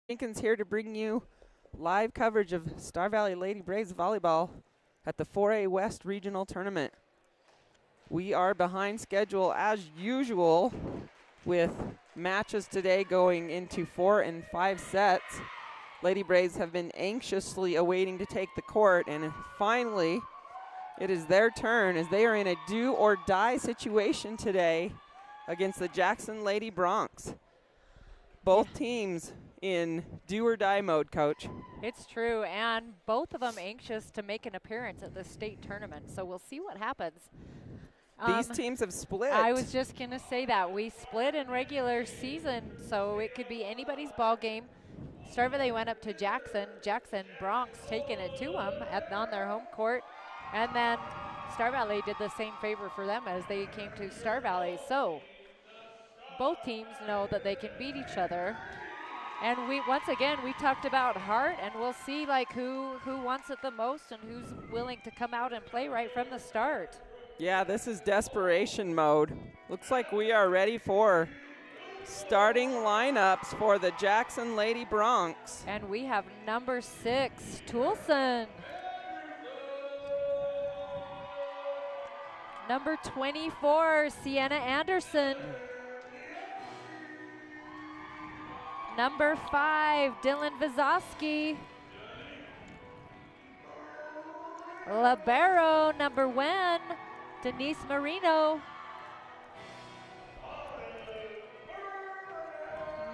Jenkins here to bring you live coverage of Star Valley Lady Braves volleyball at the 4A West Regional Tournament. We are behind schedule as usual with matches today going into 4 and 5 sets. Lady Braves have been anxiously awaiting to take the court, and finally it is their turn as they are in a do or die situation today against the Jackson Lady Broncs. Both teams in do or die mode, Coach. It's true, and both of them anxious to make an appearance at the state tournament, so we'll see what happens. These teams have split. I was just going to say that. We split in regular season, so it could be anybody's ball game. Star Valley went up to Jackson. Jackson Broncs taking it to them on their home court, and then Star Valley did the same favor for them as they came to Star Valley. So both teams know that they can beat each other. And once again, we talked about heart, and we'll see like who wants it the most and who's willing to come out and play right from the start. Yeah, this is desperation mode. Looks like we are ready for starting lineups for the Jackson Lady Broncs. And we have number 6, Toulson. Number 24, Sienna Anderson. Number 5, Dylan Vizowski. Libero, number 1, Denise Marino.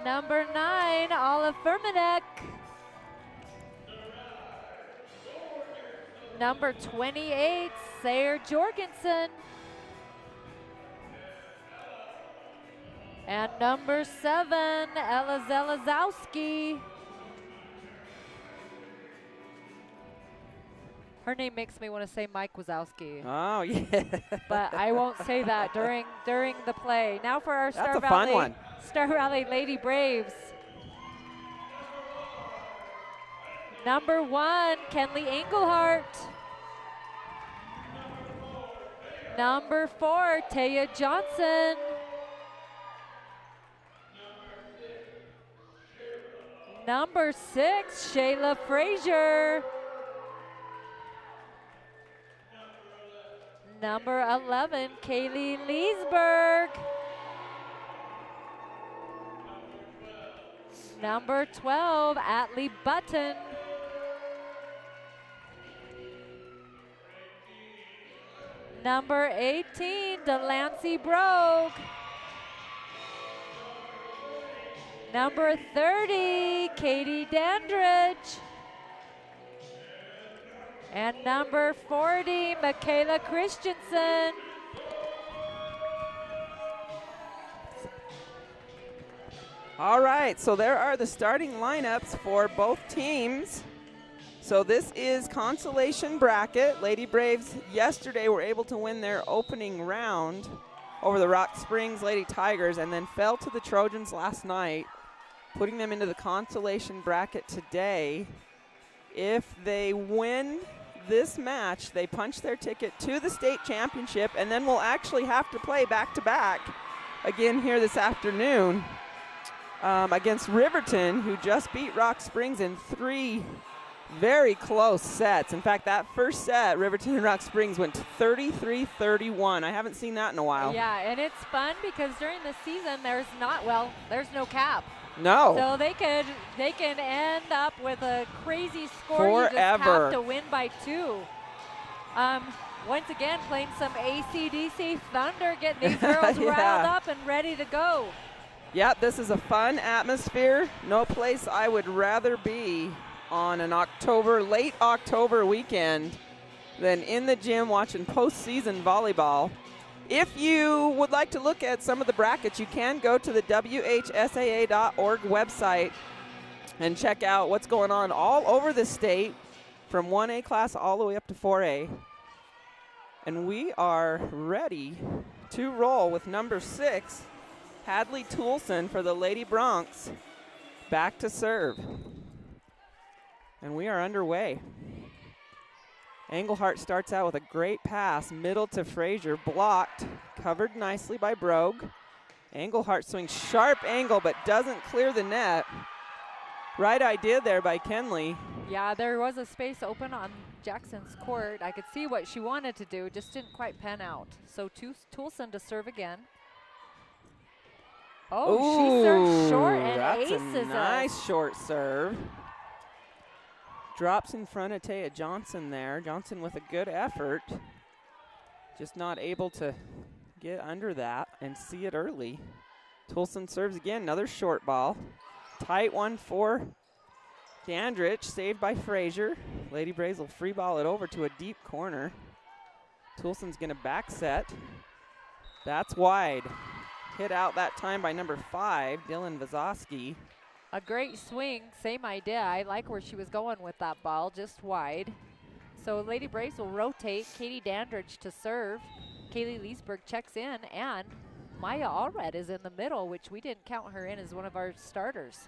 Number 9, Olive Firmanek. Number 28, Sayer Jorgensen. And number 7, Ella Zelazowski. Her name makes me want to say Mike Wazowski. Oh, yeah. But I won't say that during the play. Now for our Star Valley Lady Braves. Number 1, Kenley Engelhart. Number 4, Taya Johnson. Number 6, Shayla Frazier. Number 11, Kaylee Leesburg. Number 12, Atlee Button. Number 18, Delancey Brogue. Number 30, Katie Dandridge. And number 40, Michaela Christensen. All right, so there are the starting lineups for both teams. So this is consolation bracket. Lady Braves yesterday were able to win their opening round over the Rock Springs Lady Tigers and then fell to the Trojans last night, putting them into the consolation bracket today. If they win this match, they punch their ticket to the state championship, and then we'll actually have to play back-to-back again here this afternoon against Riverton, who just beat Rock Springs in 3 very close sets. In fact, that first set, Riverton and Rock Springs went 33-31. I haven't seen that in a while. Yeah, and it's fun because during the season there's no cap. No. So they can end up with a crazy score. Forever. You just have to win by 2. Once again, playing some AC/DC Thunder, getting these girls Yeah. riled up and ready to go. Yeah, this is a fun atmosphere. No place I would rather be on an late October weekend than in the gym watching postseason volleyball. If you would like to look at some of the brackets, you can go to the WHSAA.org website and check out what's going on all over the state from 1A class all the way up to 4A. And we are ready to roll with number 6, Hadley Toulson for the Lady Broncs, back to serve. And we are underway. Engelhart starts out with a great pass, middle to Frazier, blocked, covered nicely by Brogue. Engelhart swings sharp angle but doesn't clear the net. Right idea there by Kenley. Yeah, there was a space open on Jackson's court. I could see what she wanted to do, just didn't quite pan out. So Toulson to serve again. Oh, she serves short and that's aces a nice short serve. Drops in front of Taya Johnson there. Johnson with a good effort. Just not able to get under that and see it early. Toulson serves again, another short ball. Tight one for Dandridge, saved by Frazier. Lady Braves will free ball it over to a deep corner. Toulson's gonna back set. That's wide. Hit out that time by number 5, Dylan Vazowski. A great swing, same idea. I like where she was going with that ball, just wide. So Lady Braves will rotate. Katie Dandridge to serve. Kaylee Leesburg checks in, and Maya Allred is in the middle, which we didn't count her in as one of our starters.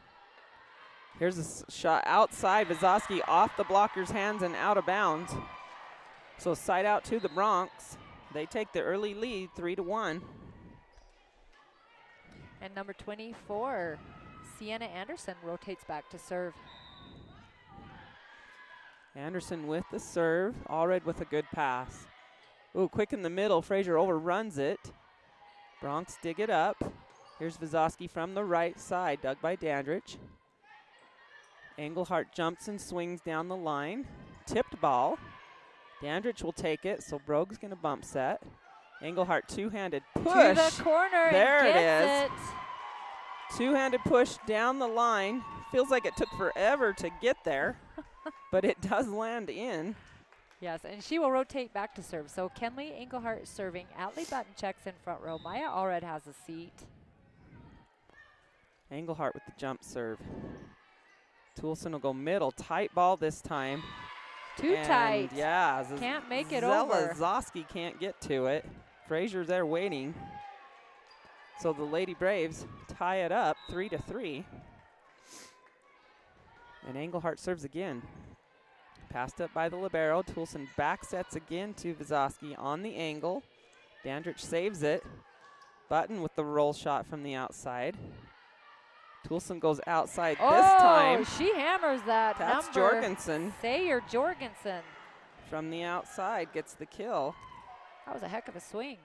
Here's a shot outside. Vazowski off the blocker's hands and out of bounds. So side out to the Bronx. They take the early lead, 3-1. And number 24, Sienna Anderson, rotates back to serve. Anderson with the serve. Allred with a good pass. Ooh, quick in the middle. Frazier overruns it. Bronx dig it up. Here's Vazowski from the right side, dug by Dandridge. Engelhardt jumps and swings down the line. Tipped ball. Dandridge will take it, so Brogue's going to bump set. Engelhardt two-handed push. To the corner. There and it gets is. Two-handed push down the line. Feels like it took forever to get there, but it does land in. Yes, and she will rotate back to serve. So Kenley Engelhardt serving. Atlee Button checks in front row. Maya Allred has a seat. Engelhardt with the jump serve. Toulson will go middle. Tight ball this time. Too tight. Yeah. Can't make it over. Zellazowski can't get to it. Frazier's there waiting. So the Lady Braves tie it up 3-3. And Engelhardt serves again. Passed up by the libero. Toulson back sets again to Vazowski on the angle. Dandridge saves it. Button with the roll shot from the outside. Toulson goes outside this time. Oh, she hammers that. That's number Jorgensen. Sayer Jorgensen. From the outside gets the kill. That was a heck of a swing.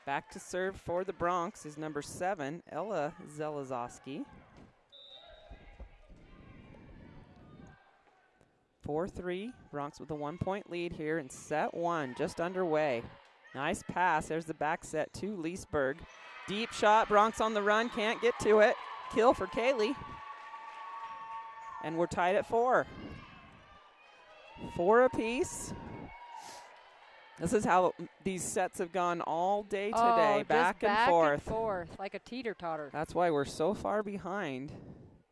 Back to serve for the Bronx is number 7, Ella Zellazowski. 4-3, Bronx with a 1-point lead here in set 1, just underway. Nice pass, there's the back set to Leesburg. Deep shot, Bronx on the run, can't get to it. Kill for Kaylee. And we're tied at 4. 4 apiece. This is how these sets have gone all day today, back and forth. Like a teeter-totter. That's why we're so far behind.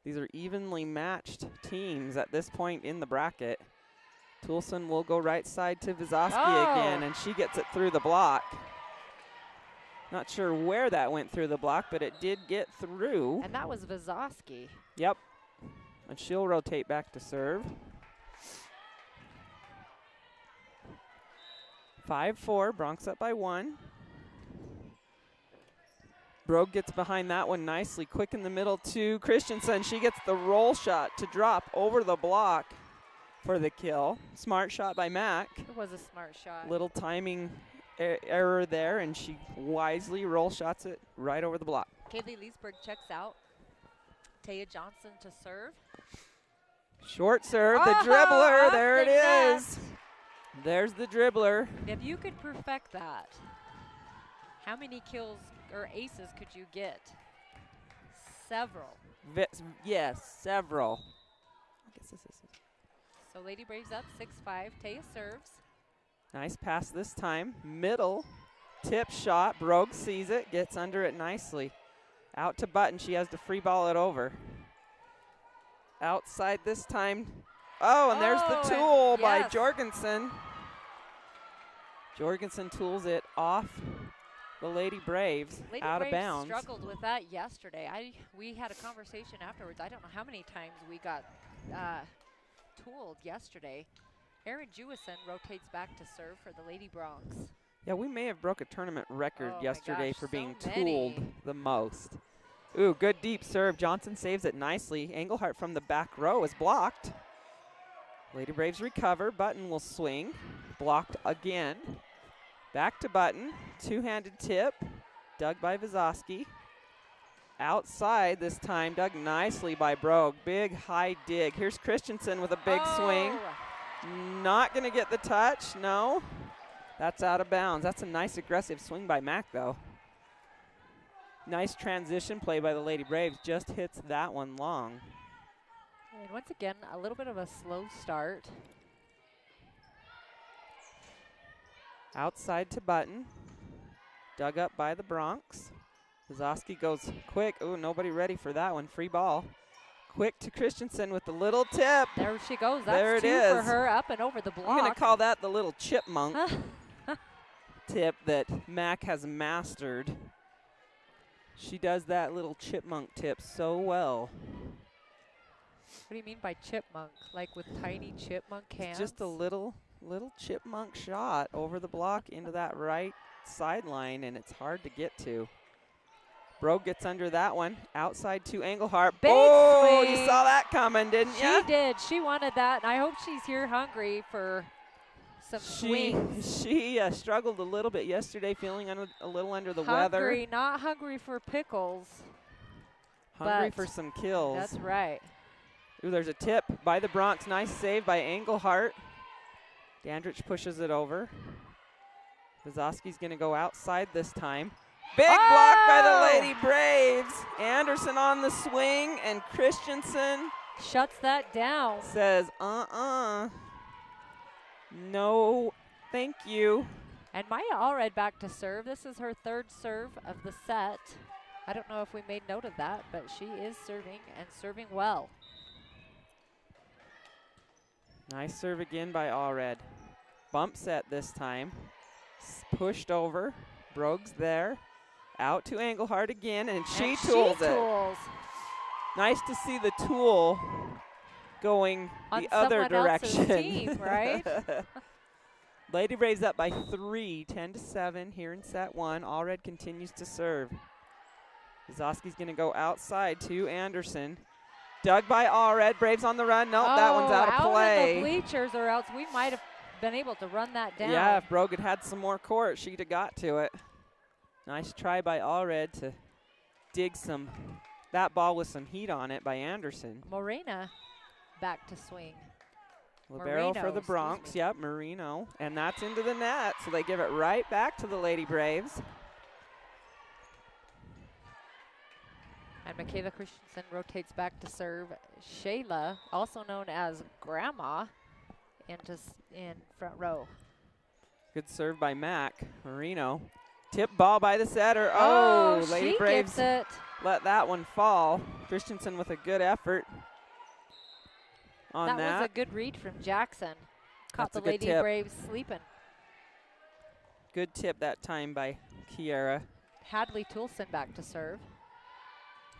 These are evenly matched teams at this point in the bracket. Toulson will go right side to Vazowski again, and she gets it through the block. Not sure where that went through the block, but it did get through. And that was Vazowski. Yep. And she'll rotate back to serve. 5-4, Bronx up by 1. Brogue gets behind that one nicely. Quick in the middle to Christensen. She gets the roll shot to drop over the block for the kill. Smart shot by Mack. It was a smart shot. Little timing error there, and she wisely roll shots it right over the block. Kaylee Leesburg checks out. Taya Johnson to serve. Short serve, the dribbler. There it is. There's the dribbler. If you could perfect that, how many kills or aces could you get? Several. Yes, several. I guess this is it. So Lady Braves up 6-5. Taya serves. Nice pass this time. Middle. Tip shot. Brogue sees it. Gets under it nicely. Out to Button. She has to free ball it over. Outside this time. Oh, and there's the tool by Jorgensen. Jorgensen tools it off the Lady Braves, out of bounds. Lady Braves struggled with that yesterday. We had a conversation afterwards. I don't know how many times we got tooled yesterday. Erin Jewison rotates back to serve for the Lady Bronx. Yeah, we may have broke a tournament record yesterday for being so tooled the most. Ooh, good deep serve. Johnson saves it nicely. Engelhardt from the back row is blocked. Lady Braves recover. Button will swing. Blocked again. Back to Button. Two-handed tip. Dug by Vizoski. Outside this time. Dug nicely by Brogue. Big high dig. Here's Christensen with a big swing. Not going to get the touch. No. That's out of bounds. That's a nice aggressive swing by Mack, though. Nice transition play by the Lady Braves. Just hits that one long. And once again, a little bit of a slow start. Outside to Button. Dug up by the Bronx. Vizoski goes quick. Ooh, nobody ready for that one. Free ball. Quick to Christensen with the little tip. There she goes. There That's it two is. for her, up and over the block. I'm going to call that the little chipmunk tip that Mack has mastered. She does that little chipmunk tip so well. What do you mean by chipmunk? Like with tiny chipmunk hands? It's just a little chipmunk shot over the block into that right sideline, and it's hard to get to. Brogue gets under that one. Outside to Engelhardt. Big oh, swing. You saw that coming, didn't you? She did. She wanted that, and I hope she's here hungry for some swings. She struggled a little bit yesterday, feeling a little under the weather. Hungry, not hungry for pickles. Hungry but for some kills. That's right. Ooh, there's a tip by the Bronx. Nice save by Engelhardt. Dandridge pushes it over. Vizoski's going to go outside this time. Big block by the Lady Braves. Anderson on the swing, and Christensen shuts that down. says, no, thank you. And Maya Allred back to serve. This is her third serve of the set. I don't know if we made note of that, but she is serving and serving well. Nice serve again by Allred. Bump set this time. Pushed over. Brogue's there. Out to Engelhardt again, and she tools it. Nice to see the tool going on the other direction. Team, right? Lady Braves up by 3, 10-7 here in set 1. Allred continues to serve. Vizoski's going to go outside to Anderson. Dug by Allred. Braves on the run. Nope, that one's out of play. Out of the bleachers, or else we might have been able to run that down. Yeah, if Brogue had some more court, she'd have got to it. Nice try by Allred to dig that ball with some heat on it by Anderson. Morena back to swing. Libero for the Bronx. Yep, Marino. And that's into the net, so they give it right back to the Lady Braves. And Michaela Christensen rotates back to serve. Shayla, also known as Grandma, in front row. Good serve by Mack. Marino. Tip ball by the setter. Oh, Lady Braves gets it. Let that one fall. Christensen with a good effort on that. That was a good read from Jackson. Caught the Lady Braves sleeping. Good tip that time by Kiera. Hadley Toulson back to serve.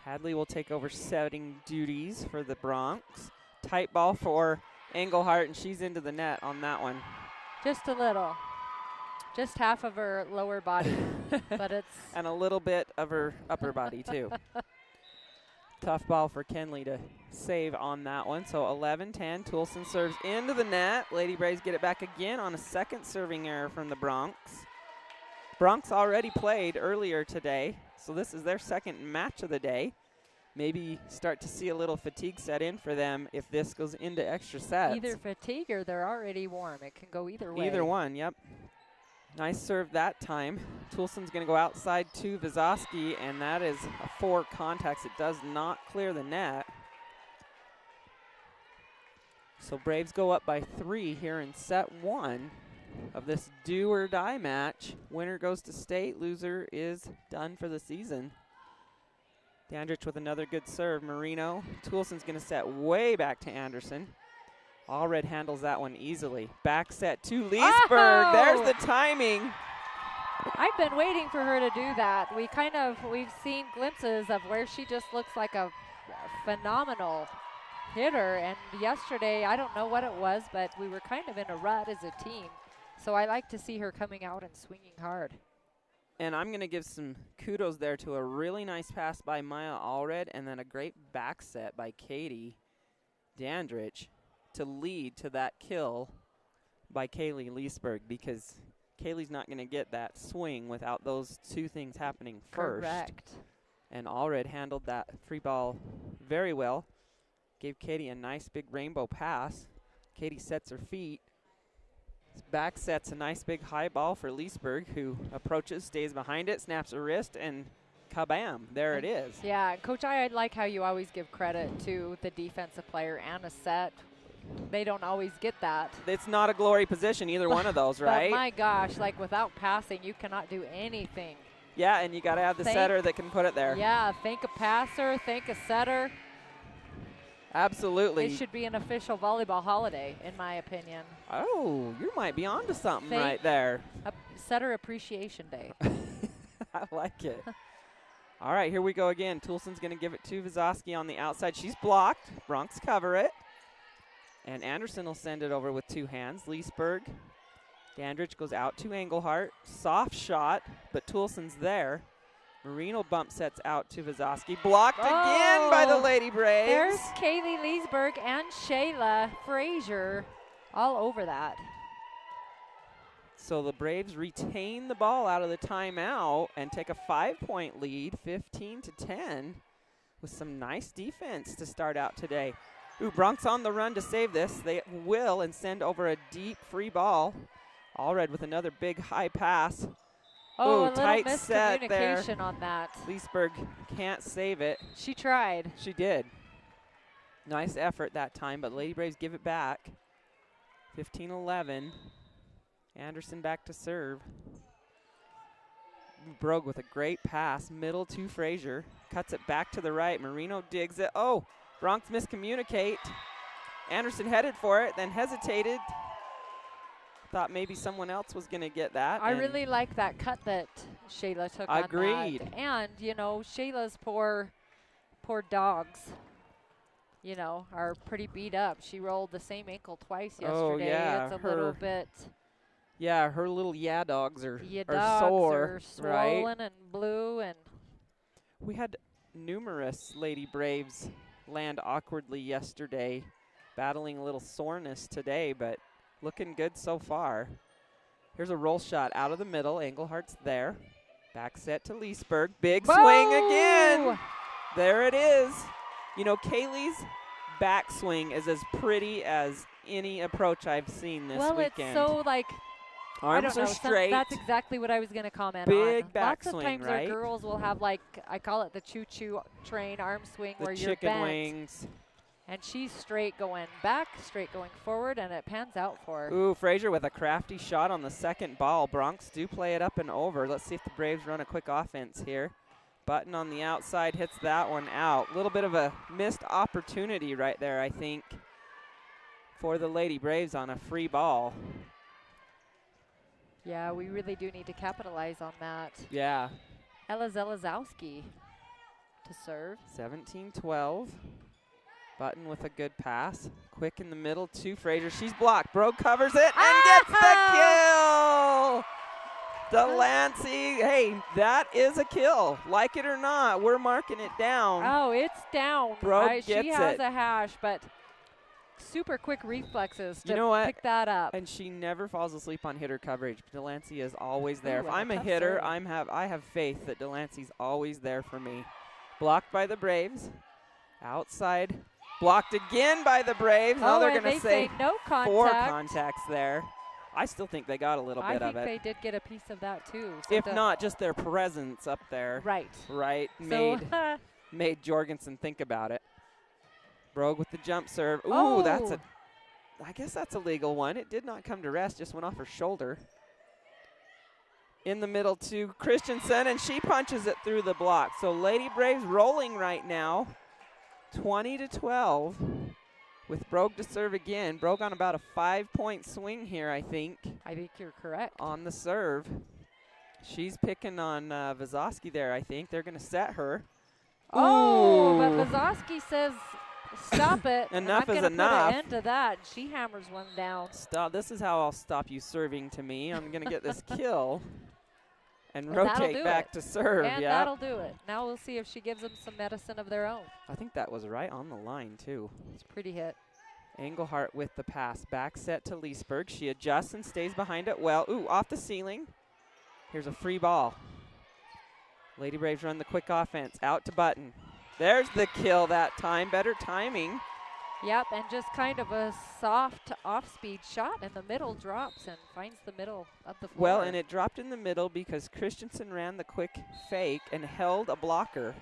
Hadley will take over setting duties for the Bronx. Tight ball for Engelhardt, and she's into the net on that one. Just a little. Just half of her lower body, but it's... And a little bit of her upper body, too. Tough ball for Kenley to save on that one. So 11-10, Toulson serves into the net. Lady Braves get it back again on a second serving error from the Bronx. Bronx already played earlier today, so this is their second match of the day. Maybe start to see a little fatigue set in for them if this goes into extra sets. Either fatigue or they're already warm. It can go either way. Either one, yep. Nice serve that time. Toulson's going to go outside to Vizoski, and that is a 4 contacts. It does not clear the net. So Braves go up by 3 here in set 1 of this do or die match. Winner goes to state, loser is done for the season. Dandridge with another good serve. Marino. Toulson's going to set way back to Anderson. Allred handles that one easily. Back set to Leesburg. Oh! There's the timing. I've been waiting for her to do that. We've seen glimpses of where she just looks like a phenomenal hitter. And yesterday, I don't know what it was, but we were kind of in a rut as a team. So I like to see her coming out and swinging hard. And I'm going to give some kudos there to a really nice pass by Maya Allred and then a great back set by Katie Dandridge to lead to that kill by Kaylee Leesburg, because Kaylee's not going to get that swing without those two things happening first. Correct. And Allred handled that free ball very well. Gave Katie a nice big rainbow pass. Katie sets her feet. Back sets a nice big high ball for Leesburg, who approaches, stays behind it, snaps her wrist, and kabam, there it is. Yeah, Coach, I like how you always give credit to the defensive player and a set. They don't always get that. It's not a glory position, either one of those, right? But my gosh, like without passing, you cannot do anything. Yeah, and you got to have the setter that can put it there. Yeah, thank a passer, thank a setter. Absolutely. It should be an official volleyball holiday, in my opinion. Oh, you might be onto something right there. A Setter Appreciation Day. I like it. All right, here we go again. Toulson's going to give it to Vizosky on the outside. She's blocked. Bronx cover it. And Anderson will send it over with two hands. Leesburg. Dandridge goes out to Engelhart. Soft shot, but Toulson's there. Marino bump sets out to Vizosky. Blocked again by the Lady Braves. There's Kaylee Leesburg and Shayla Frazier all over that. So the Braves retain the ball out of the timeout and take a 5-point lead, 15-10, with some nice defense to start out today. Ooh, Bronx on the run to save this. They will and send over a deep free ball. Allred with another big high pass. Oh, Ooh, a little tight set there. miscommunication on that. Leesburg can't save it. She tried. She did. Nice effort that time, but Lady Braves give it back. 15-11. Anderson back to serve. Brogue with a great pass, middle to Frazier. Cuts it back to the right. Marino digs it. Oh, Bronx miscommunicate. Anderson headed for it, then hesitated. Thought maybe someone else was going to get that. I really like that cut that Shayla took Agreed. on that. And, you know, Shayla's poor dogs, you know, are pretty beat up. She rolled the same ankle twice yesterday. Oh, yeah. It's a little bit. Yeah, her little dogs are Dogs sore, are swollen right? and blue. And we had numerous Lady Braves land awkwardly yesterday, battling a little soreness today, but looking good so far. Here's a roll shot out of the middle. Englehart's there. Back set to Leesburg. Big swing again. There it is. You know, Kaylee's backswing is as pretty as any approach I've seen this weekend. Well, it's so like, arms are straight. That's exactly what I was going to comment Big on. backswing, Lots of times right? our girls will have, like, I call it the choo-choo train arm swing, the where you're chicken bent. wings. And she's straight going back, straight going forward, and it pans out for her. Ooh, Frazier with a crafty shot on the second ball. Bronx do play it up and over. Let's see if the Braves run a quick offense here. Button on the outside hits that one out. A little bit of a missed opportunity right there, I think, for the Lady Braves on a free ball. Yeah, we really do need to capitalize on that. Yeah. Ella Zelazowski to serve. 17-12. Button with a good pass. Quick in the middle to Frazier. She's blocked. Brogue covers it and gets the kill. Delancey, hey, that is a kill. Like it or not, we're marking it down. Oh, it's down. Brogue gets she has it. a hash, but super quick reflexes to You know what? pick that up. And she never falls asleep on hitter coverage. Delancey is always there. Ooh, If and a I'm a tough hitter, serve. I have faith that Delancey's always there for me. Blocked by the Braves. Outside. Blocked again by the Braves. Now they're and going to say no contact. 4 contacts there. I still think they got a little bit of I it. think they did get a piece of that too. So If not, just their presence up there. right. Right. So Made Jorgensen think about it. Brogue with the jump serve. Ooh, that's a, I guess that's a legal one. It did not come to rest, just went off her shoulder. In the middle to Christensen, and she punches it through the block. So Lady Braves rolling right now, 20-12, with Brogue to serve again. Brogue on about a 5-point swing here, I think. I think you're correct. On the serve. She's picking on Vizosky there, I think. They're going to set her. Oh, but Ooh. Vizosky says, stop it. Enough is I'm gonna enough. put an end to that. She hammers one down. Stop. This is how I'll stop you serving to me. I'm going to get this kill. And that'll rotate do back it. to serve. And Yeah. that'll do it. Now we'll see if she gives them some medicine of their own. I think that was right on the line, too. It's a pretty hit. Engelhardt with the pass. Back set to Leesburg. She adjusts and stays behind it well. Ooh, off the ceiling. Here's a free ball. Lady Braves run the quick offense. Out to Button. There's the kill that time. Better timing. Yep, and just kind of a soft off-speed shot, and the middle drops and finds the middle of the floor. Well, and it dropped in the middle because Christensen ran the quick fake and held a blocker.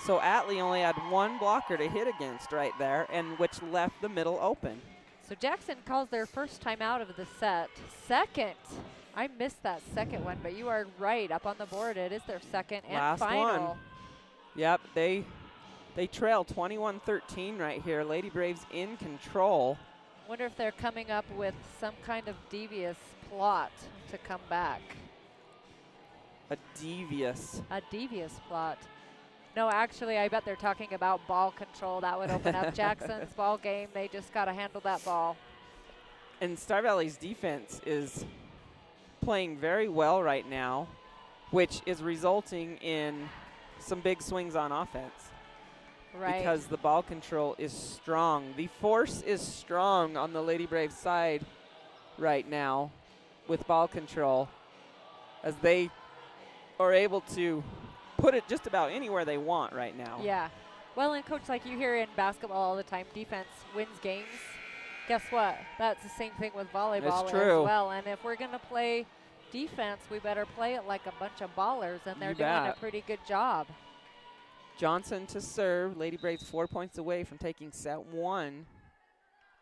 So Atlee only had one blocker to hit against right there, and which left the middle open. So Jackson calls their first time out of the set. Second. I missed that second one, but you are right. Up on the board, it is their second and Last final. one. Yep, they trail 21-13 right here. Lady Braves in control. Wonder if they're coming up with some kind of devious plot to come back. A devious. A devious plot. No, actually, I bet they're talking about ball control. That would open up Jackson's ball game. They just got to handle that ball. And Star Valley's defense is playing very well right now, which is resulting in some big swings on offense. Right. Because the ball control is strong. The force is strong on the Lady Braves side right now with ball control, as they are able to put it just about anywhere they want right now. Yeah. Well, and Coach, like you hear in basketball all the time, defense wins games. Guess what? That's the same thing with volleyball as well. And if we're going to play defense, we better play it like a bunch of ballers, and they're doing a pretty good job. Johnson to serve. Lady Braves 4 points away from taking set one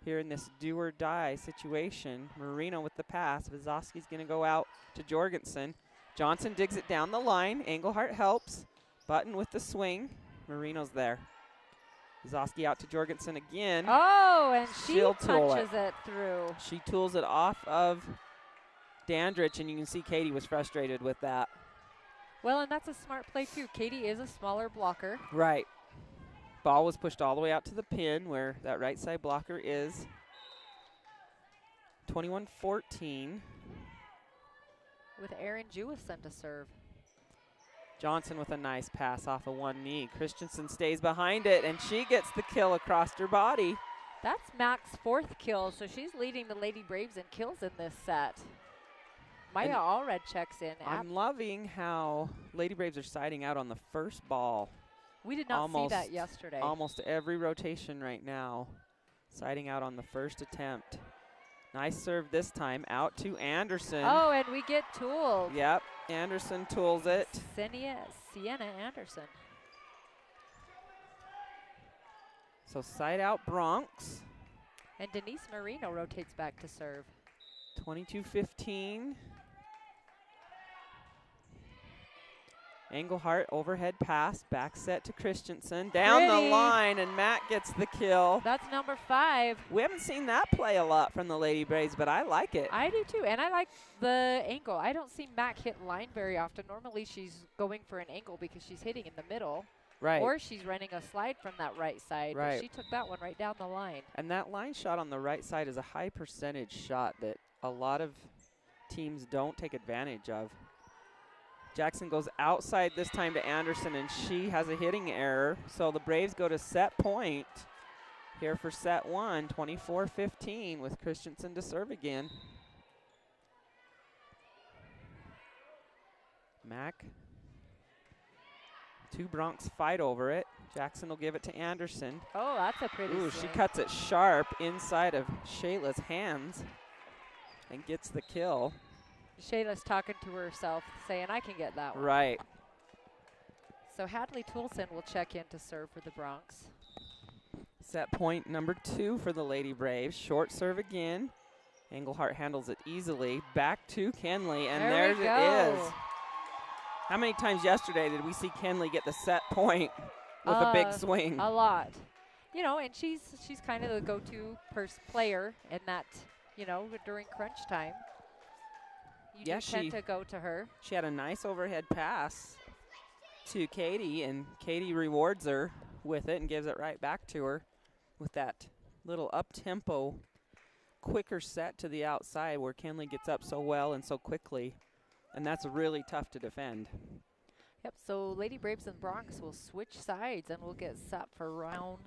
here in this do or die situation. Marino with the pass. Vizowski's going to go out to Jorgensen. Johnson digs it down the line. Engelhardt helps. Button with the swing. Marino's there. Vizowski out to Jorgensen again. Oh, and She'll punches it through. She tools it off of Dandridge, and you can see Katie was frustrated with that. Well, and that's a smart play, too. Katie is a smaller blocker. Right. Ball was pushed all the way out to the pin where that right side blocker is. 21-14. With Erin Jewison to serve. Johnson with a nice pass off of one knee. Christensen stays behind it, and she gets the kill across her body. That's Mac's fourth kill, so she's leading the Lady Braves in kills in this set. Maya Allred checks in. I'm loving how Lady Braves are siding out on the first ball. We did not see that yesterday. Almost every rotation right now, siding out on the first attempt. Nice serve this time, out to Anderson. Oh, and we get tooled. Yep, Anderson tools it. Sienna Anderson. So side out Bronx. And Denise Marino rotates back to serve. 22-15. Engelhardt overhead pass, back set to Christensen. Down the line, and Mac gets the kill. That's number 5. We haven't seen that play a lot from the Lady Braves, but I like it. I do too, and I like the angle. I don't see Mac hit line very often. Normally she's going for an angle because she's hitting in the middle. Right. Or she's running a slide from that right side. Right. But she took that one right down the line. And that line shot on the right side is a high percentage shot that a lot of teams don't take advantage of. Jackson goes outside this time to Anderson, and she has a hitting error. So the Braves go to set point here for set one, 24-15, with Christensen to serve again. Mac. Two Bronx fight over it. Jackson will give it to Anderson. Oh, that's a pretty Ooh, swing. she cuts it sharp inside of Shayla's hands and gets the kill. Shayla's talking to herself, saying, I can get that one. Right. So Hadley Toulson will check in to serve for the Bronx. Set point number 2 for the Lady Braves. Short serve again. Engelhardt handles it easily. Back to Kenley, and there it is. How many times yesterday did we see Kenley get the set point with a big swing? A lot. You know, and she's kind of the go-to player in that, you know, during crunch time. You do tend to go to her. She had a nice overhead pass to Katie, and Katie rewards her with it and gives it right back to her with that little up-tempo, quicker set to the outside where Kenley gets up so well and so quickly. And that's really tough to defend. Yep, so Lady Braves and Bronx will switch sides and we'll get set for round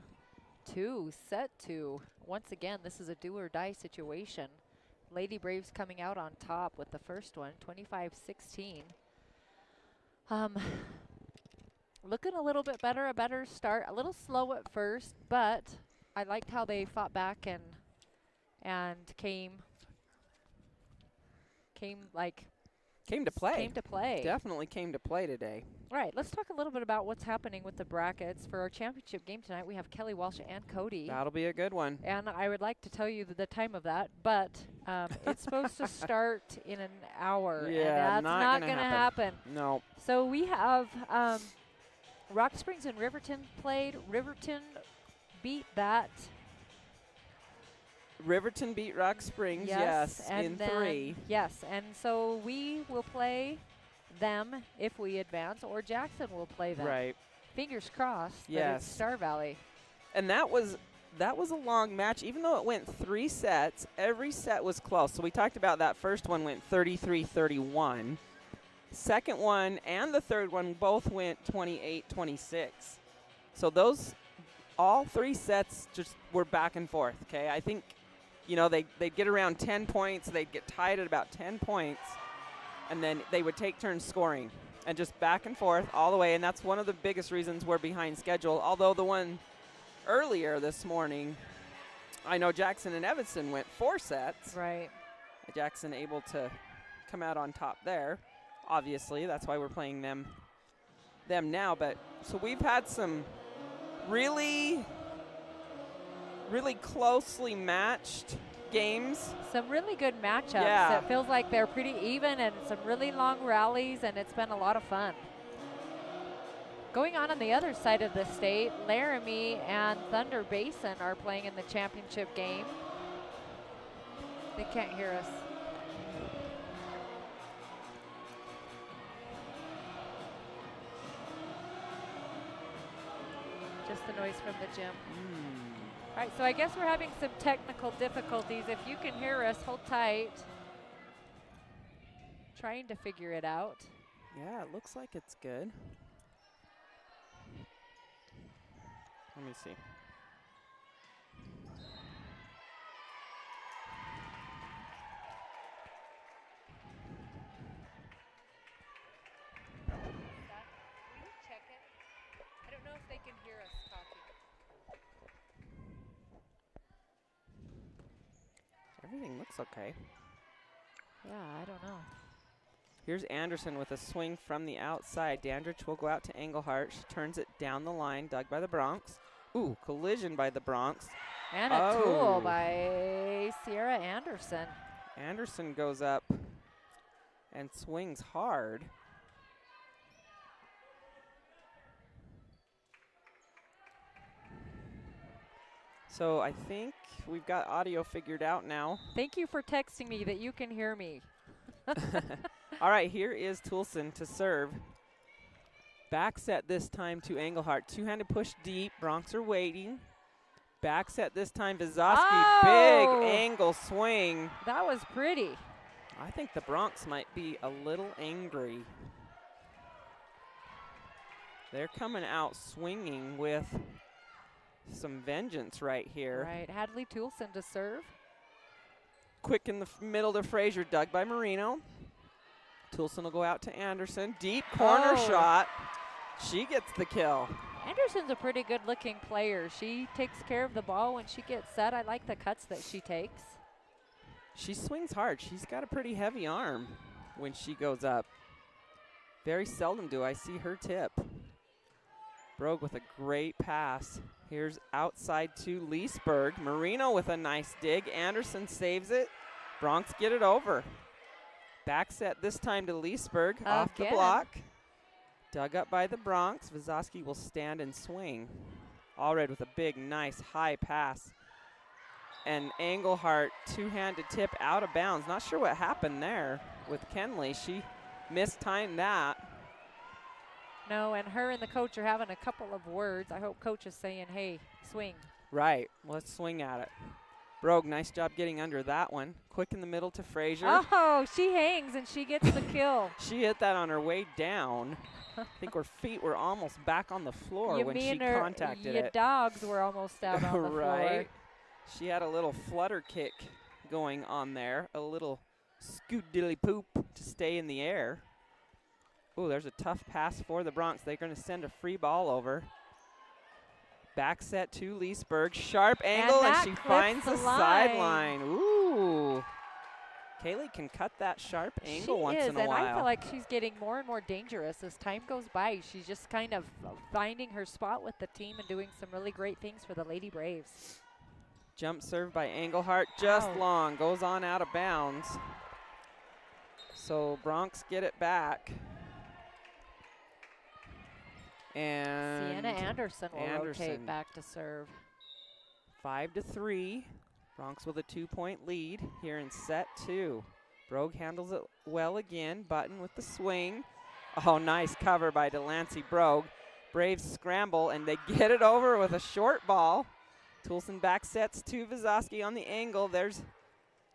2, set 2. Once again, this is a do or die situation. Lady Braves coming out on top with the first one, 25-16. Looking a little bit better, a better start. A little slow at first, but I liked how they fought back and came to play. Came to play. Definitely came to play today. All right, let's talk a little bit about what's happening with the brackets. For our championship game tonight, we have Kelly Walsh and Cody. That'll be a good one. And I would like to tell you the time of that, but it's supposed to start in an hour. Yeah, and that's not going to happen. No. So we have Rock Springs and Riverton played. Riverton beat that. Riverton beat Rock Springs, yes, in 3. Yes, and so we will play them if we advance, or Jackson will play them. Right. Fingers crossed. Yes. It's Star Valley. And that was a long match. Even though it went 3 sets, every set was close. So we talked about that first one went 33-31. Second one and the third one both went 28-26. So those, all 3 sets just were back and forth, okay? I think, you know, they'd get around 10 points. They'd get tied at about 10 points. And then they would take turns scoring and just back and forth all the way. And that's one of the biggest reasons we're behind schedule. Although the one earlier this morning, I know Jackson and Evanston went 4 sets. Right. Jackson able to come out on top there. Obviously, that's why we're playing them now. But so we've had some really closely matched games. Some really good matchups. Yeah. It feels like they're pretty even and some really long rallies, and it's been a lot of fun. Going on the other side of the state, Laramie and Thunder Basin are playing in the championship game. They can't hear us. Just the noise from the gym. All right, so I guess we're having some technical difficulties. If you can hear us, hold tight. Trying to figure it out. Yeah, it looks like it's good. Let me see. Will you check it? I don't know if they can hear us talking. Everything looks okay. Yeah, I don't know. Here's Anderson with a swing from the outside. Dandridge will go out to Engelhart. She turns it down the line, dug by the Bronx. Ooh, collision by the Bronx. And a tool by Sierra Anderson. Anderson goes up and swings hard. So I think we've got audio figured out now. Thank you for texting me that you can hear me. All right, here is Toulson to serve. Back set this time to Engelhart. Two-handed push deep. Bronx are waiting. Back set this time Vizovsky. Big angle swing. That was pretty. I think the Bronx might be a little angry. They're coming out swinging with some vengeance right here. Right, Hadley Toulson to serve. Quick in the middle to Frazier, dug by Marino. Toulson will go out to Anderson. Deep corner shot. She gets the kill. Anderson's a pretty good looking player. She takes care of the ball when she gets set. I like the cuts that she takes. She swings hard. She's got a pretty heavy arm when she goes up. Very seldom do I see her tip. Brogue with a great pass. Here's outside to Leesburg. Marino with a nice dig. Anderson saves it. Bronx get it over. Back set this time to Leesburg. Off the block. Dug up by the Bronx. Vizovsky will stand and swing. Allred with a big, nice, high pass. And Engelhart, two-handed tip out of bounds. Not sure what happened there with Kenley. She mistimed that. No, and her and the coach are having a couple of words. I hope coach is saying, hey, swing. Right, let's swing at it. Brogue, nice job getting under that one. Quick in the middle to Frazier. Oh, she hangs and she gets the kill. She hit that on her way down. I think her feet were almost back on the floor when she contacted your it. dogs were almost out on the right. floor. She had a little flutter kick going on there, a little scoot dilly poop to stay in the air. Oh, there's a tough pass for the Bronx. They're going to send a free ball over. Back set to Leesburg. Sharp angle, and she finds the sideline. Ooh. Kaylee can cut that sharp angle once in a while. And I feel like she's getting more and more dangerous as time goes by. She's just kind of finding her spot with the team and doing some really great things for the Lady Braves. Jump serve by Engelhart, just long, goes on out of bounds. So Bronx get it back. And Sienna Anderson will rotate back to serve. 5-3. Bronx with a 2-point lead here in set 2. Brogue handles it well again. Button with the swing. Oh, nice cover by Delancey Brogue. Braves scramble, and they get it over with a short ball. Toulson back sets to Vizowski on the angle. There's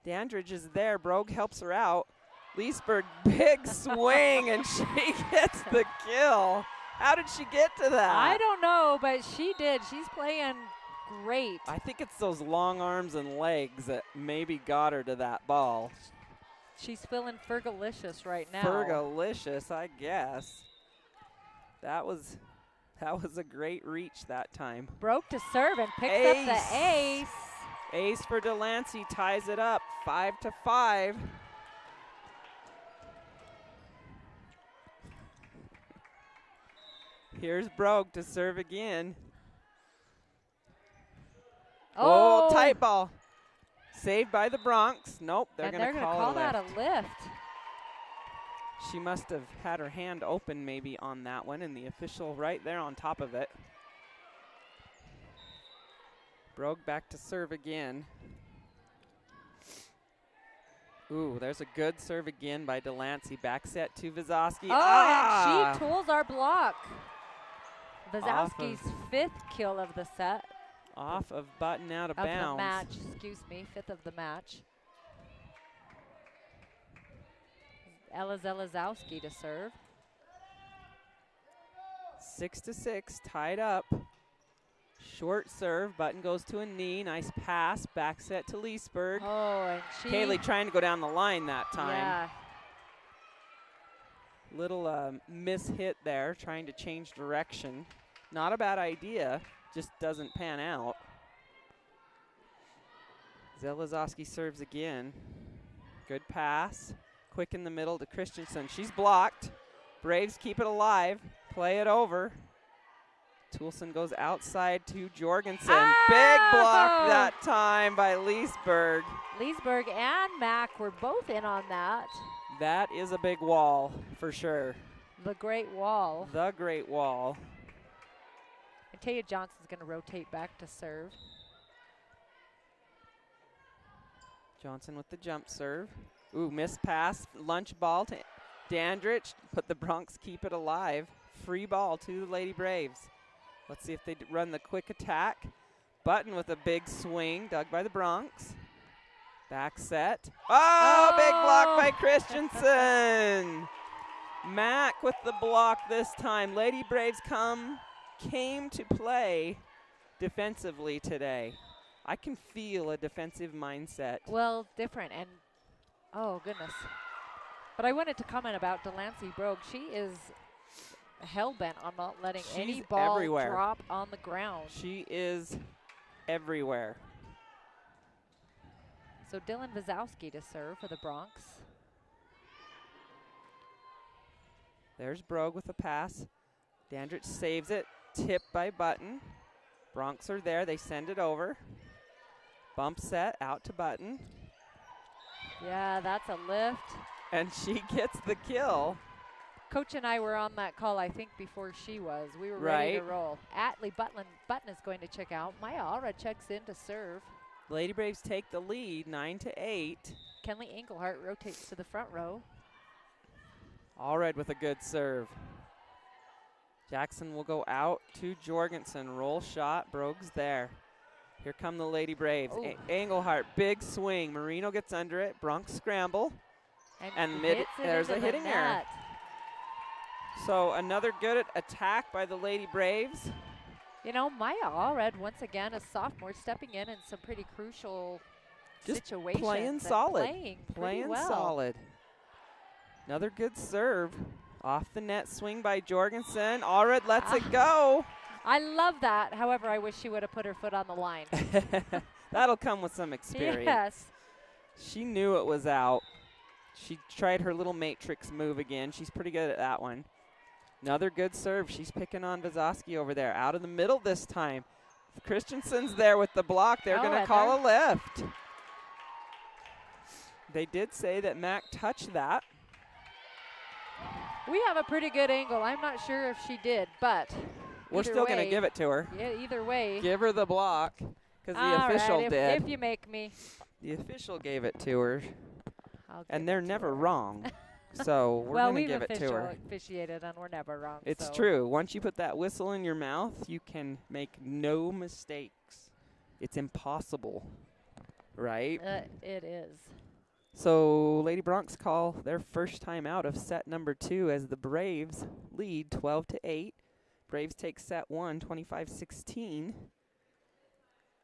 Dandridge is there. Brogue helps her out. Leesburg, big swing, and she gets the kill. How did she get to that? I don't know, but she did. She's playing great. I think it's those long arms and legs that maybe got her to that ball. She's feeling Fergalicious right now. Fergalicious, I guess. That was a great reach that time. Broke to serve and picks up the ace. Ace for Delancey, ties it up 5-5. Here's Brogue to serve again. Oh, tight ball. Saved by the Bronx. Nope, they're going to call that a lift. She must have had her hand open maybe on that one, and the official right there on top of it. Brogue back to serve again. Ooh, there's a good serve again by Delancey. Back set to Vizowski. And she tools our block. Vizowski's 5th kill of the set. Off of Button, out of bounds. Of the match, excuse me, 5th of the match. Ella Zelazowski to serve. 6-6, tied up. Short serve, Button goes to a knee, nice pass, back set to Leesburg. Oh, and Kaylee trying to go down the line that time. Yeah. Little miss-hit there, trying to change direction. Not a bad idea, just doesn't pan out. Zelazowski serves again. Good pass. Quick in the middle to Christensen. She's blocked. Braves keep it alive. Play it over. Toulson goes outside to Jorgensen. Big block that time by Leesburg. Leesburg and Mack were both in on that. That is a big wall for sure. The Great Wall. The Great Wall. And Taya Johnson's going to rotate back to serve. Johnson with the jump serve. Ooh, missed pass. Lunch ball to Dandridge, but the Bronx keep it alive. Free ball to the Lady Braves. Let's see if they run the quick attack. Button with a big swing, dug by the Bronx. Back set. Oh, big block by Christensen. Mack with the block this time. Lady Braves came to play defensively today. I can feel a defensive mindset. Well, different, and oh goodness. But I wanted to comment about Delancey Brogue. She is hell-bent on not letting any ball drop on the ground. She is everywhere. So Dylan Vizowski to serve for the Bronx. There's Brogue with a pass. Dandridge saves it. Tipped by Button. Bronx are there. They send it over. Bump set out to Button. Yeah, that's a lift. And she gets the kill. Coach and I were on that call, I think, before she was. We were ready to roll. Atlee Button is going to check out. Maya Alra checks in to serve. Lady Braves take the lead, 9-8. Kenley Engelhart rotates to the front row. Allred with a good serve. Jackson will go out to Jorgensen. Roll shot. Brogue's there. Here come the Lady Braves. Ooh. Engelhardt, big swing. Marino gets under it. Bronx scramble. And hits it there's into a the hitting error. net. So another good attack by the Lady Braves. You know, Maya Allred, once again, a sophomore, stepping in some pretty crucial Just situations. playing and solid. Playing well. Solid. Another good serve. Off the net swing by Jorgensen. Allred lets it go. I love that. However, I wish she would have put her foot on the line. That'll come with some experience. Yes. She knew it was out. She tried her little matrix move again. She's pretty good at that one. Another good serve. She's picking on Vazoski over there. Out of the middle this time. If Christensen's there with the block, they're going to call a lift. They did say that Mac touched that. We have a pretty good angle. I'm not sure if she did, but we're still going to give it to her. Yeah, either way. Give her the block because the official did. If you make me. The official gave it to her. And they're never her. wrong. So we're going to give it to her. Well, we've officiated and we're never wrong. It's true. Once you put that whistle in your mouth, you can make no mistakes. It's impossible, right? It is. So Lady Bronx call their first time out of set number 2 as the Braves lead 12-8. Braves take set 1, 25-16.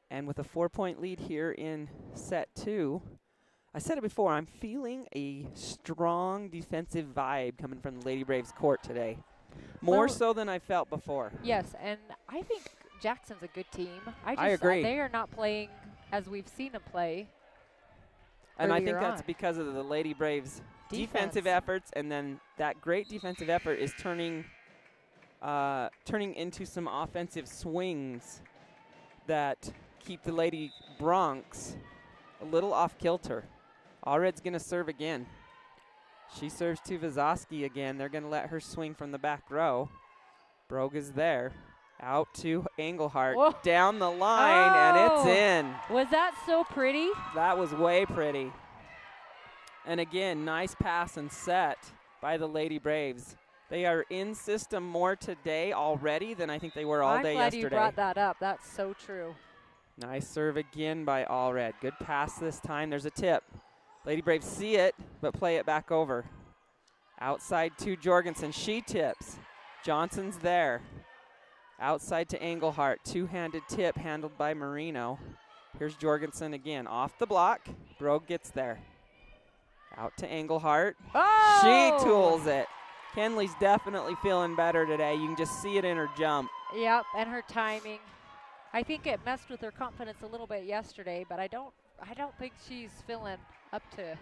And with a 4-point lead here in set 2, I said it before, I'm feeling a strong defensive vibe coming from the Lady Braves court today. More so than I felt before. Yes, and I think Jackson's a good team. I agree. They are not playing as we've seen them play. And I think that's because of the Lady Braves' defensive efforts, and then that great defensive effort is turning into some offensive swings that keep the Lady Bronx a little off kilter. Allred's going to serve again. She serves to Vazoski again. They're going to let her swing from the back row. Brogue is there. Out to Engelhardt. Whoa. Down the line, and it's in. Was that so pretty? That was way pretty. And again, nice pass and set by the Lady Braves. They are in system more today already than I think they were all day yesterday. I'm glad you brought that up. That's so true. Nice serve again by Allred. Good pass this time. There's a tip. Lady Braves see it, but play it back over. Outside to Jorgensen. She tips. Johnson's there. Outside to Engelhardt. Two-handed tip handled by Marino. Here's Jorgensen again. Off the block. Brogue gets there. Out to Engelhardt. Oh! She tools it. Kenley's definitely feeling better today. You can just see it in her jump. Yep, and her timing. I think it messed with her confidence a little bit yesterday, but I don't think she's feeling up to.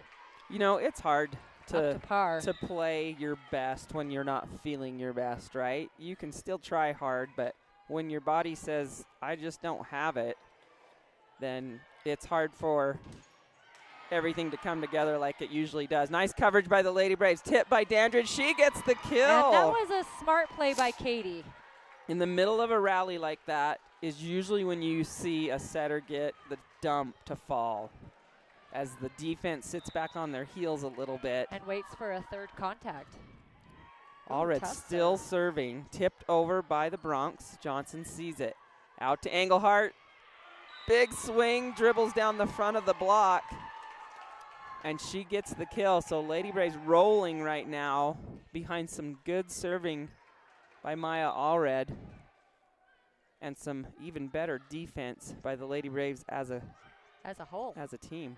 You know, it's hard to par. To play your best when you're not feeling your best, right? You can still try hard, but when your body says, I just don't have it, then it's hard for everything to come together like it usually does. Nice coverage by the Lady Braves. Tip by Dandridge. She gets the kill. And that was a smart play by Katie. In the middle of a rally like that is usually when you see a setter get the dump to fall, as the defense sits back on their heels a little bit. And waits for a third contact. Allred still serving. Tipped over by the Bronx. Johnson sees it. Out to Engelhardt. Big swing. Dribbles down the front of the block. And she gets the kill. So Lady Braves rolling right now behind some good serving by Maya Allred. And some even better defense by the Lady Braves as a whole. As a team.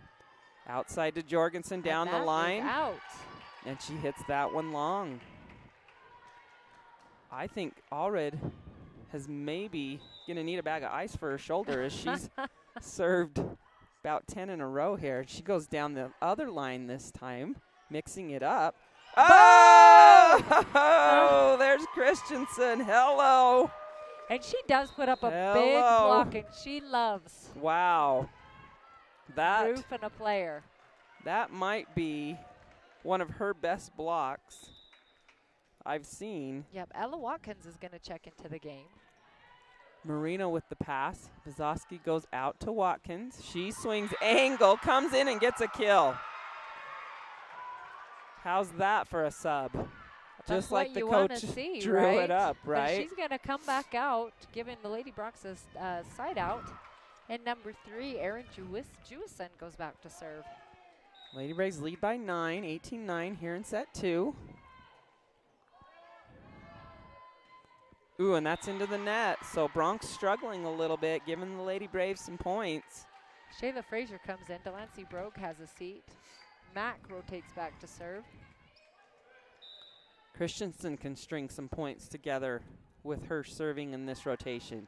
Outside to Jorgensen down the line. Out. And she hits that one long. I think Allred has maybe going to need a bag of ice for her shoulder as she's served about 10 in a row here. She goes down the other line this time, mixing it up. Oh, there's Christensen. Hello. And she does put up a big block, and she loves. Wow. Roof and a player. That might be one of her best blocks I've seen. Yep, Ella Watkins is going to check into the game. Marino with the pass. Vazoski goes out to Watkins. She swings angle, comes in and gets a kill. How's that for a sub? That's just like the coach see, drew it up, right? And she's going to come back out, giving the Lady Bronx a side out. And number 3, Aaron Jewison goes back to serve. Lady Braves lead by 9, 18-9 here in set 2. Ooh, and that's into the net. So Bronx struggling a little bit, giving the Lady Braves some points. Shayla Frazier comes in. Delancey Brogue has a seat. Mack rotates back to serve. Christensen can string some points together with her serving in this rotation.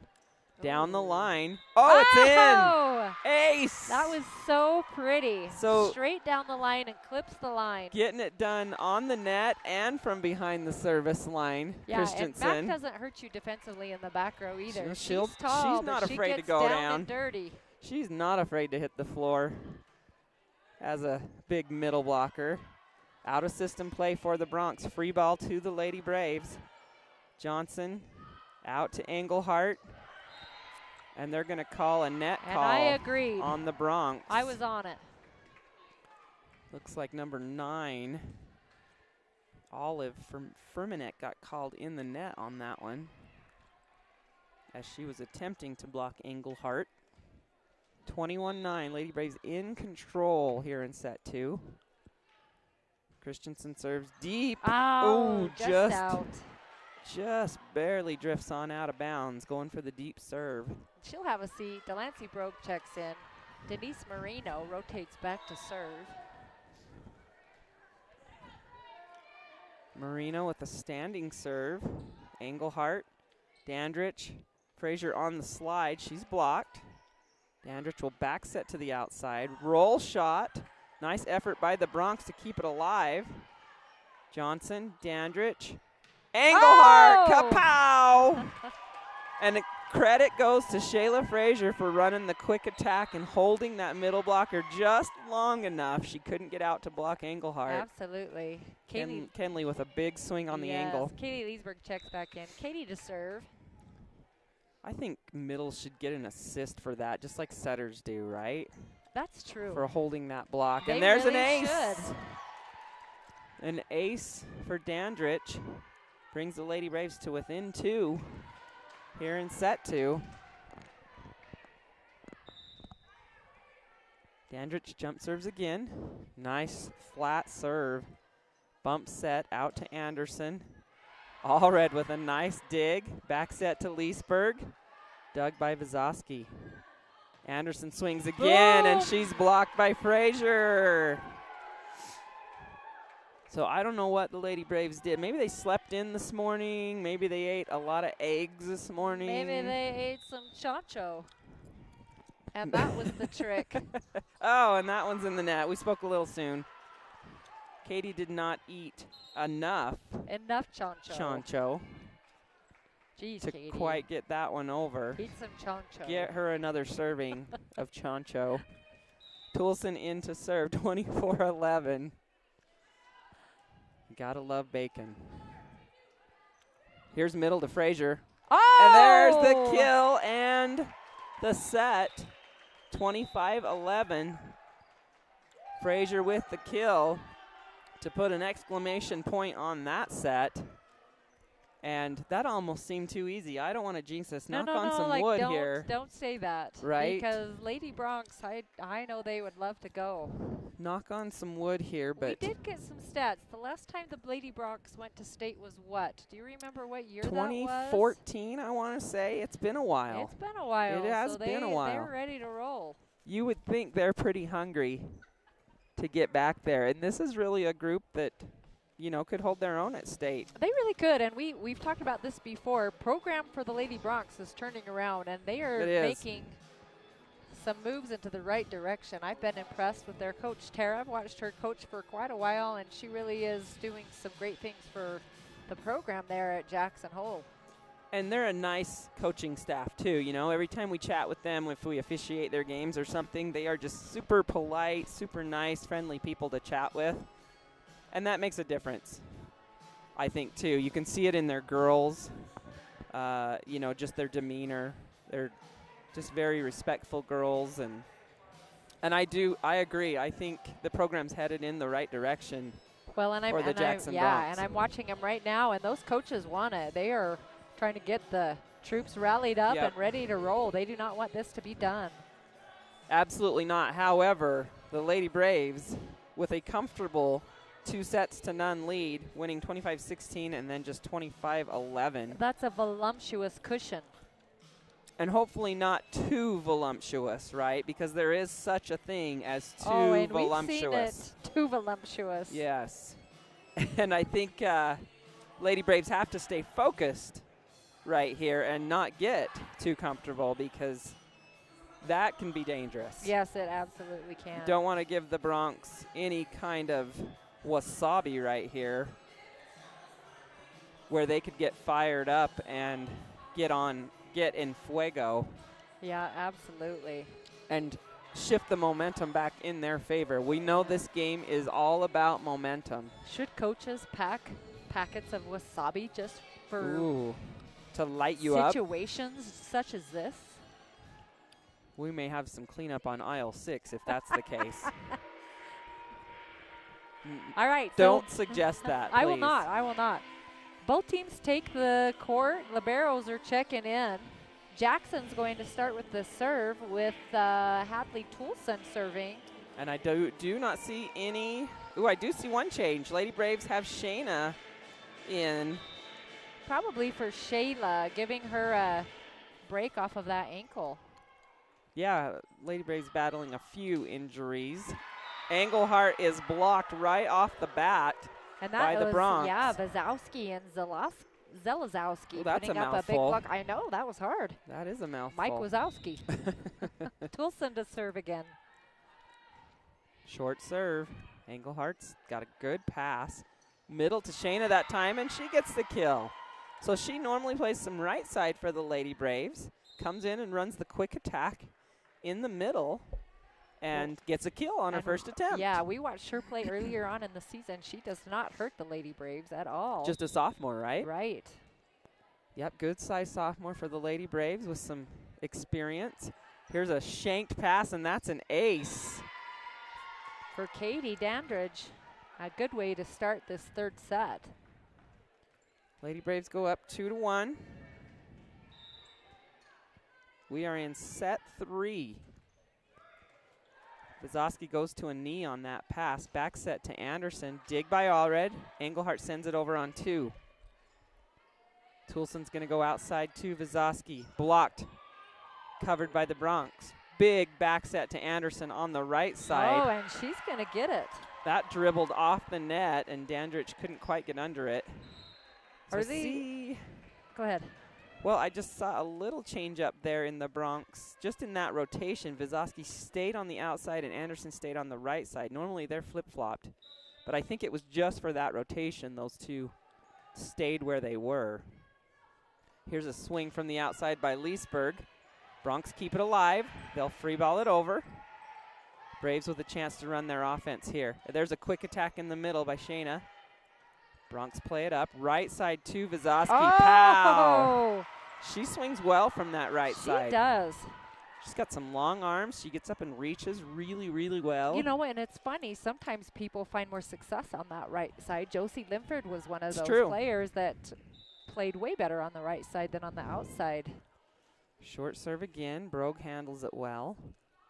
Down the Ooh. line. Oh, Oh! it's in! Ace! That was so pretty. So straight down the line and clips the line. getting it done on the net and from behind the service line. Yeah, Christensen. and Mack doesn't hurt you defensively in the back row either. She's Tall, not but afraid to she gets go down down. and dirty. She's not afraid to hit the floor as a big middle blocker. Out of system play for the Bronx. Free ball to the Lady Braves. Johnson out to Engelhart. And they're going to call a net And call I agreed. on the Bronx. I was on it. Looks like number 9, Olive from Firmanek, got called in the net on that one as she was attempting to block Engelhart. 21-9, Lady Braves in control here in set 2. Christensen serves deep. Oh, just out. Just barely drifts on out of bounds, going for the deep serve. She'll have a seat. Delancey Brogue checks in. Denise Marino rotates back to serve. Marino with a standing serve. Engelhart, Dandridge, Frazier on the slide. She's blocked. Dandridge will back set to the outside. Roll shot. Nice effort by the Bronx to keep it alive. Johnson, Dandridge, Engelhart, kapow! And the credit goes to Shayla Frazier for running the quick attack and holding that middle blocker just long enough. She couldn't get out to block Engelhart. Absolutely. Kenley with a big swing on the angle. Katie Leesburg checks back in. Katie to serve. I think middle should get an assist for that, just like setters do, right? That's true. For holding that block. They and there's really an ace. should. An ace for Dandridge. Brings the Lady Braves to within 2 here in set 2. Dandridge jump serves again. Nice flat serve. Bump set out to Anderson. Allred with a nice dig. Back set to Leesburg. Dug by Vizowski. Anderson swings again, and she's blocked by Frazier. So I don't know what the Lady Braves did. Maybe they slept in this morning. Maybe they ate a lot of eggs this morning. Maybe they ate some chancho. And that was the trick. Oh, and that one's in the net. We spoke a little soon. Katie did not eat enough chancho Jeez, to Katie. quite get that one over. Eat some chancho. Get her another serving of chancho. Toulson in to serve, 24-11. Gotta love bacon. Here's middle to Frazier. Oh! And there's the kill and the set. 25-11. Frazier with the kill to put an exclamation point on that set. And that almost seemed too easy. I don't want to jinx this. Knock on some wood here. Don't say that. Right? Because Lady Bronx, I know they would love to go. Knock on some wood here, but we did get some stats. The last time the Lady Bronx went to state was what? Do you remember what year that was? 2014, I want to say. It's been a while. It's been a while. It has been a while. They're ready to roll. You would think they're pretty hungry to get back there. And this is really a group that, you know, could hold their own at state. They really could, and we've talked about this before. Program for the Lady Bronx is turning around, and they are making some moves into the right direction. I've been impressed with their coach, Tara. I've watched her coach for quite a while, and she really is doing some great things for the program there at Jackson Hole. And they're a nice coaching staff, too. You know, every time we chat with them, if we officiate their games or something, they are just super polite, super nice, friendly people to chat with. And that makes a difference, I think, too. You can see it in their girls, you know, just their demeanor. They're just very respectful girls. And I agree. I think the program's headed in the right direction for the Jackson Bronx. And I'm watching them right now, and those coaches want it. They are trying to get the troops rallied up and ready to roll. They do not want this to be done. Absolutely not. However, the Lady Braves, with a comfortable 2-0 lead, winning 25-16 and then just 25-11. That's a voluptuous cushion. And hopefully not too voluptuous, right? Because there is such a thing as too and voluptuous. we've seen it too voluptuous. Yes. And I think Lady Braves have to stay focused right here and not get too comfortable, because that can be dangerous. Yes, it absolutely can. Don't want to give the Bronx any kind of wasabi right here where they could get fired up and get in fuego. Yeah, absolutely. And shift the momentum back in their favor. We know this game is all about momentum. Should coaches pack packets of wasabi just for to light you up? situations such as this? We may have some cleanup on aisle 6 if that's the case. All right. Don't suggest that, I will please. not. I will not. Both teams take the court. Liberos are checking in. Jackson's going to start with the serve with Hadley Toulson serving. And I do not see any. I do see one change. Lady Braves have Shayna in. Probably for Shayla, giving her a break off of that ankle. Yeah, Lady Braves battling a few injuries. Engelhart is blocked right off the bat and by the Bronx. Yeah, Vazowski and Zelazowski Well, that's putting a up mouthful. a big block. I know, that was hard. That is a mouthful. Mike Wazowski. Toulson to serve again. Short serve. Engelhart's got a good pass. Middle to Shayna that time, and she gets the kill. So she normally plays some right side for the Lady Braves. Comes in and runs the quick attack in the middle and gets a kill on her first attempt. Yeah, we watched her play earlier on in the season. She does not hurt the Lady Braves at all. Just a sophomore, right? Right. Yep, good size sophomore for the Lady Braves with some experience. Here's a shanked pass, and that's an ace. For Katie Dandridge, a good way to start this third set. Lady Braves go up 2-1. We are in set 3. Vazowski goes to a knee on that pass. Back set to Anderson. Dig by Allred. Engelhart sends it over on 2. Toulson's going to go outside to Vazowski. Blocked. Covered by the Bronx. Big back set to Anderson on the right side. Oh, and she's going to get it. That dribbled off the net, and Dandridge couldn't quite get under it. Go ahead. Well, I just saw a little change up there in the Bronx. Just in that rotation, Vazowski stayed on the outside and Anderson stayed on the right side. Normally they're flip-flopped, but I think it was just for that rotation those two stayed where they were. Here's a swing from the outside by Leesburg. Bronx keep it alive. They'll free ball it over. Braves with a chance to run their offense here. There's a quick attack in the middle by Shayna. Bronx play it up. Right side to Vazowski. Oh! Pow! She swings well from that right side. She does. She's got some long arms. She gets up and reaches really, really well. You know, and it's funny. Sometimes people find more success on that right side. Josie Limford was one of those players that played way better on the right side than on the outside. Short serve again. Brogue handles it well.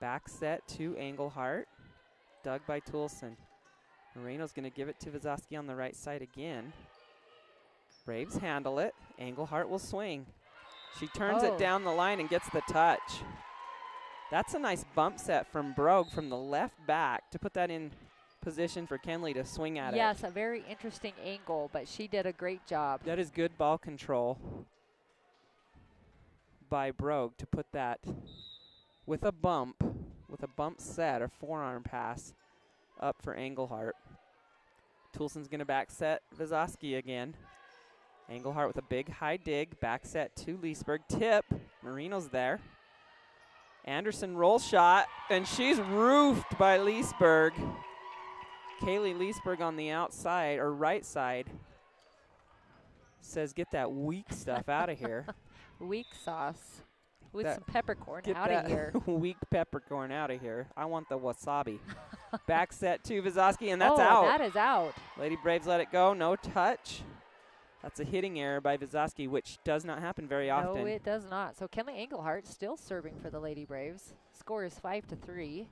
Back set to Engelhart. Dug by Toulson. Moreno's going to give it to Vazowski on the right side again. Braves handle it. Engelhart will swing. She turns it down the line and gets the touch. That's a nice bump set from Brogue from the left back to put that in position for Kenley to swing at it. Yes, a very interesting angle, but she did a great job. That is good ball control by Brogue to put that with a bump set or forearm pass up for Engelhart. Toulson's going to back set Vazowski again. Engelhart with a big high dig. Back set to Leesburg. Tip. Moreno's there. Anderson roll shot, and she's roofed by Leesburg. Kaylee Leesburg on the outside, or right side, says get that weak stuff out of here. Weak sauce with some peppercorn out of here. Weak peppercorn out of here. I want the wasabi. Back set to Vazowski, and that's out. That is out. Lady Braves let it go. No touch. That's a hitting error by Visoski, which does not happen very often. No, it does not. So Kenley Engelhardt still serving for the Lady Braves. Score is 5-3.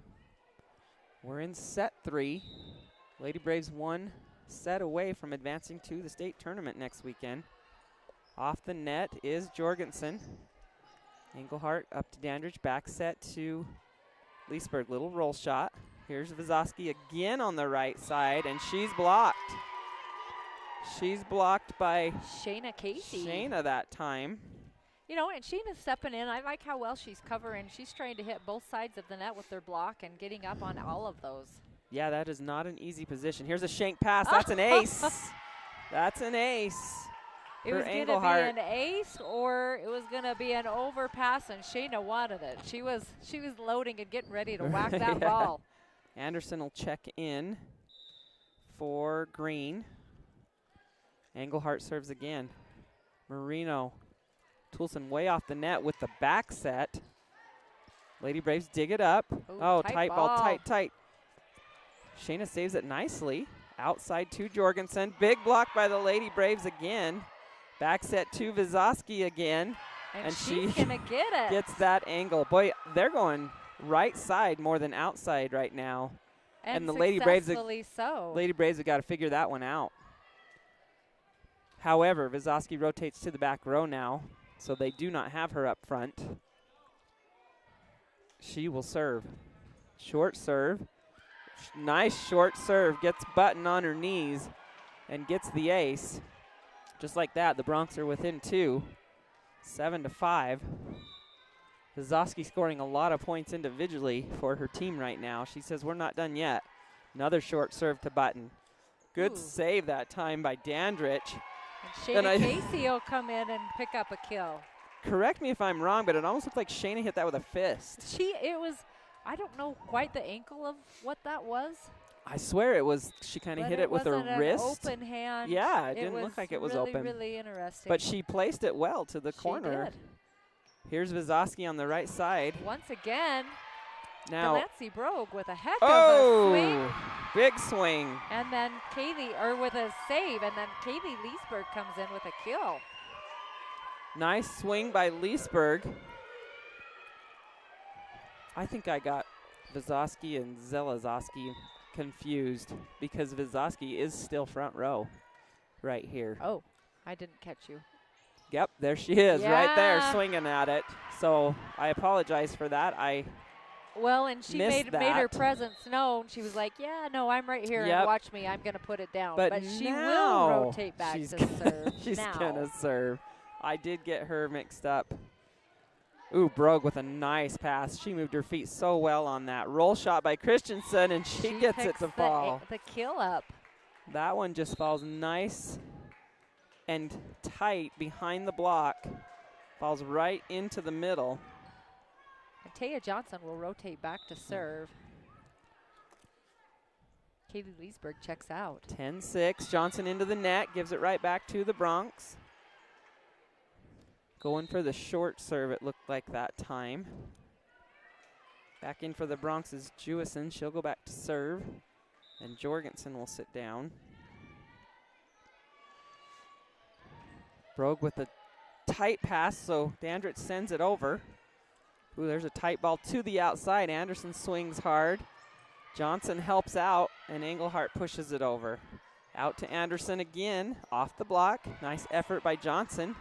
We're in set 3. Lady Braves 1 set away from advancing to the state tournament next weekend. Off the net is Jorgensen. Engelhardt up to Dandridge, back set to Leesburg. Little roll shot. Here's Visoski again on the right side, and she's blocked. She's blocked by Shayna Casey. Shayna that time. You know, and Shayna's stepping in. I like how well she's covering. She's trying to hit both sides of the net with their block and getting up on all of those. Yeah, that is not an easy position. Here's a shank pass. That's an ace. That's an ace. It was going to be an ace, or it was going to be an overpass, and Shayna wanted it. She was loading and getting ready to whack that ball. Anderson will check in for Green. Engelhardt serves again. Marino. Toulson way off the net with the back set. Lady Braves dig it up. Ooh, tight ball, tight. Shayna saves it nicely. Outside to Jorgensen. Big block by the Lady Braves again. Back set to Visoski again. And she's going to get it. Gets that angle. Boy, they're going right side more than outside right now. And the Lady Braves so. Lady Braves have got to figure that one out. However, Visoski rotates to the back row now, so they do not have her up front. She will serve. Short serve. Nice short serve. Gets Button on her knees and gets the ace. Just like that, the Broncs are within 2. 7-5. Visoski scoring a lot of points individually for her team right now. She says, we're not done yet. Another short serve to Button. Good save that time by Dandridge. And Shayna Casey will come in and pick up a kill. Correct me if I'm wrong, but it almost looked like Shayna hit that with a fist. I don't know quite the ankle of what that was. I swear it was, she kind of hit it with her wrist. Open hand. Yeah, it didn't look like it was open. Really interesting. But she placed it well to the corner. Did. Here's Visoski on the right side. Once again, now Delancey Brogue with a heck of a swing. Big swing. And then with a save, and then Kaylee Leesburg comes in with a kill. Nice swing by Leesburg. I think I got Visoski and Zelazoski confused because Visoski is still front row right here. Oh, I didn't catch you. Yep, there she is right there swinging at it. So I apologize for that. Well, and she made her presence known. She was like, yeah, no, I'm right here and watch me. I'm going to put it down. But she will rotate back to serve. She's going to serve. I did get her mixed up. Ooh, Brogue with a nice pass. She moved her feet so well on that. Roll shot by Christensen, and she gets it to fall. The kill up. That one just falls nice and tight behind the block. Falls right into the middle. And Taya Johnson will rotate back to serve. Kaylee Leesburg checks out. 10-6. Johnson into the net. Gives it right back to the Broncs. Going for the short serve, it looked like that time. Back in for the Broncs is Jewison. She'll go back to serve. And Jorgensen will sit down. Brogue with a tight pass, so Dandridge sends it over. Ooh, there's a tight ball to the outside. Anderson swings hard. Johnson helps out, and Engelhardt pushes it over. Out to Anderson again, off the block. Nice effort by Johnson.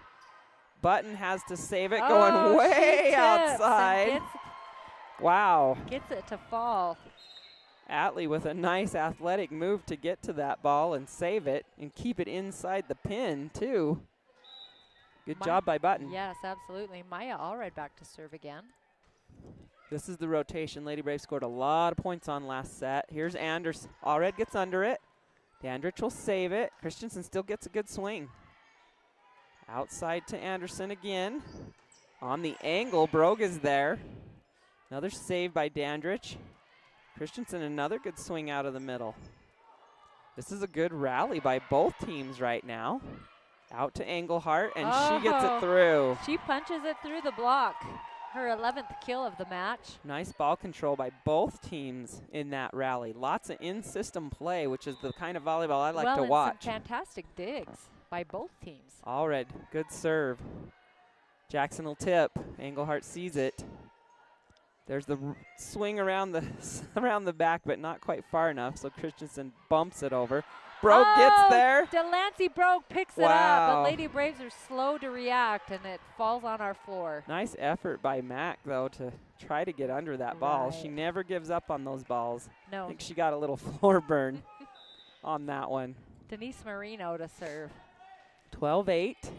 Button has to save it, going way outside. Wow. Gets it to fall. Atlee with a nice athletic move to get to that ball and save it and keep it inside the pin, too. Good job by Button. Yes, absolutely. Maya Allred back to serve again. This is the rotation. Lady Braves scored a lot of points on last set. Here's Anderson. Allred gets under it. Dandridge will save it. Christensen still gets a good swing. Outside to Anderson again. On the angle, Brogue is there. Another save by Dandridge. Christensen, another good swing out of the middle. This is a good rally by both teams right now. Out to Engelhardt, and she gets it through. She punches it through the block. Her 11th kill of the match. Nice ball control by both teams in that rally. Lots of in-system play, which is the kind of volleyball I like to watch. Some fantastic digs. by both teams. Allred, good serve. Jackson will tip. Engelhardt sees it. There's the swing around the around the back, but not quite far enough, so Christensen bumps it over. Brogue gets there. Delancey Brogue picks it up, Wow. but Lady Braves are slow to react, and it falls on our floor. Nice effort by Mack, though, to try to get under that ball. She Right. never gives up on those balls. I No, think she got a little floor burn on that one. Denise Marino to serve. 12-8.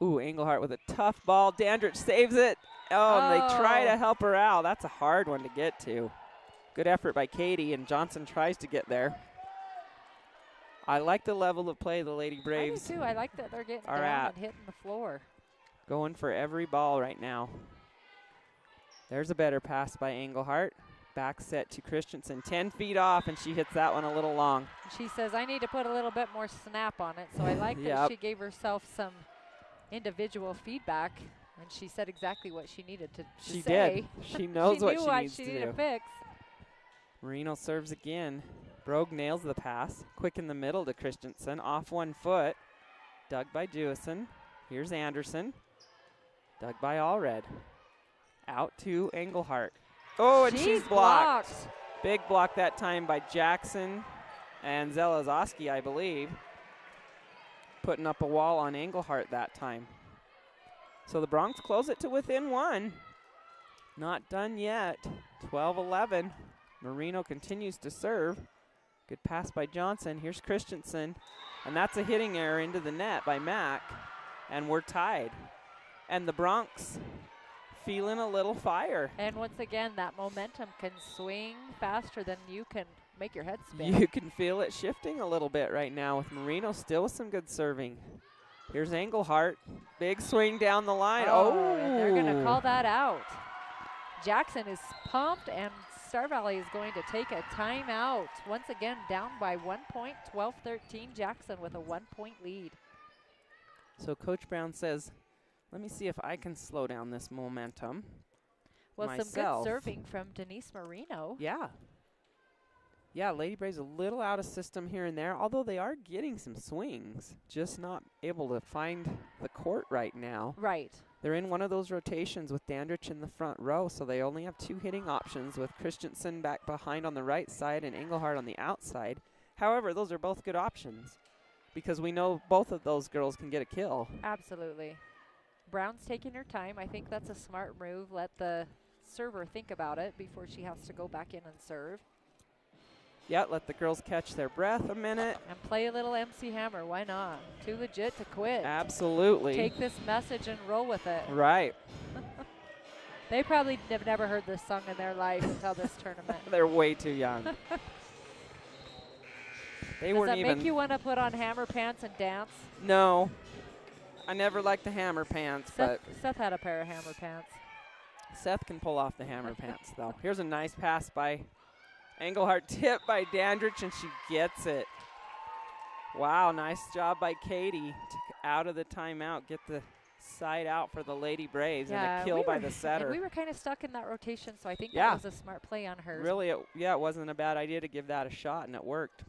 Ooh, Engelhardt with a tough ball. Dandridge saves it. Oh, and they try to help her out. That's a hard one to get to. Good effort by Katie, and Johnson tries to get there. I like the level of play the Lady Braves I do too. I like that they're getting are down at. and hitting the floor. going for every ball right now. There's a better pass by Engelhardt. Back set to Christensen, 10 feet off, and she hits that one a little long. She says, I need to put a little bit more snap on it. So I like that Yep. she gave herself some individual feedback, and she said exactly what she needed to She say. did. She knows what knew she needs she to needed do. to fix. Marino serves again. Brogue nails the pass. Quick in the middle to Christensen. Off 1 foot. Dug by Jewison. Here's Anderson. Dug by Allred. Out to Engelhardt. Oh, and she's blocked. Big block that time by Jackson and Zelazoski, I believe. Putting up a wall on Engelhardt that time. So the Bronx close it to within 1. Not done yet. 12-11. Marino continues to serve. Good pass by Johnson. Here's Christensen. And that's a hitting error into the net by Mack. And we're tied. And the Bronx feeling a little fire. And once again, that momentum can swing faster than you can make your head spin. You can feel it shifting a little bit right now with Marino still with some good serving. Here's Engelhardt. Big swing down the line. Oh! And they're going to call that out. Jackson is pumped, and Star Valley is going to take a timeout. Once again, down by 1 point, 12-13. Jackson with a 1-point lead. So Coach Brown says, let me see if I can slow down this momentum Well, myself. some good serving from Denise Marino. Yeah. Yeah, Lady Braves a little out of system here and there, although they are getting some swings, just not able to find the court right now. Right. They're in one of those rotations with Dandridge in the front row, so they only have 2 hitting options with Christensen back behind on the right side and Engelhardt on the outside. However, those are both good options because we know both of those girls can get a kill. Absolutely. Brown's taking her time. I think that's a smart move. Let the server think about it before she has to go back in and serve. Yeah, let the girls catch their breath a minute. And play a little MC Hammer. Why not? Too legit to quit. Absolutely. Take this message and roll with it. Right. They probably have never heard this song in their life until this tournament. They're way too young. They Does weren't that even. make you want to put on hammer pants and dance? No. I never liked the hammer pants, but Seth had a pair of hammer pants. Seth can pull off the hammer pants, though. Here's a nice pass by Engelhardt, tip by Dandridge, and she gets it. Wow, nice job by Katie to out of the timeout, get the side out for the Lady Braves, and a kill by the setter. And we were kind of stuck in that rotation, so I think Yeah. that was a smart play on hers. Really, it wasn't a bad idea to give that a shot, and it worked.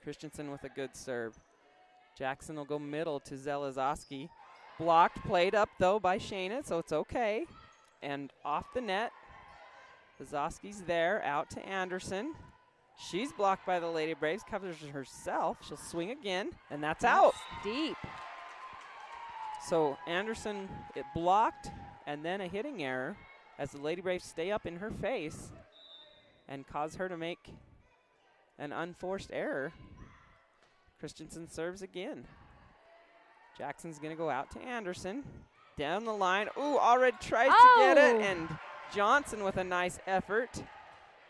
Christensen with a good serve. Jackson will go middle to Zelazoski. Blocked, played up, though, by Shayna, so it's okay. And off the net. Zazoski's there, out to Anderson. She's blocked by the Lady Braves, covers herself. She'll swing again, and that's out. Deep. So Anderson, it blocked, and then a hitting error as the Lady Braves stay up in her face and cause her to make an unforced error. Christensen serves again. Jackson's going to go out to Anderson. Down the line. Ooh, Allred tries to get it, and Johnson with a nice effort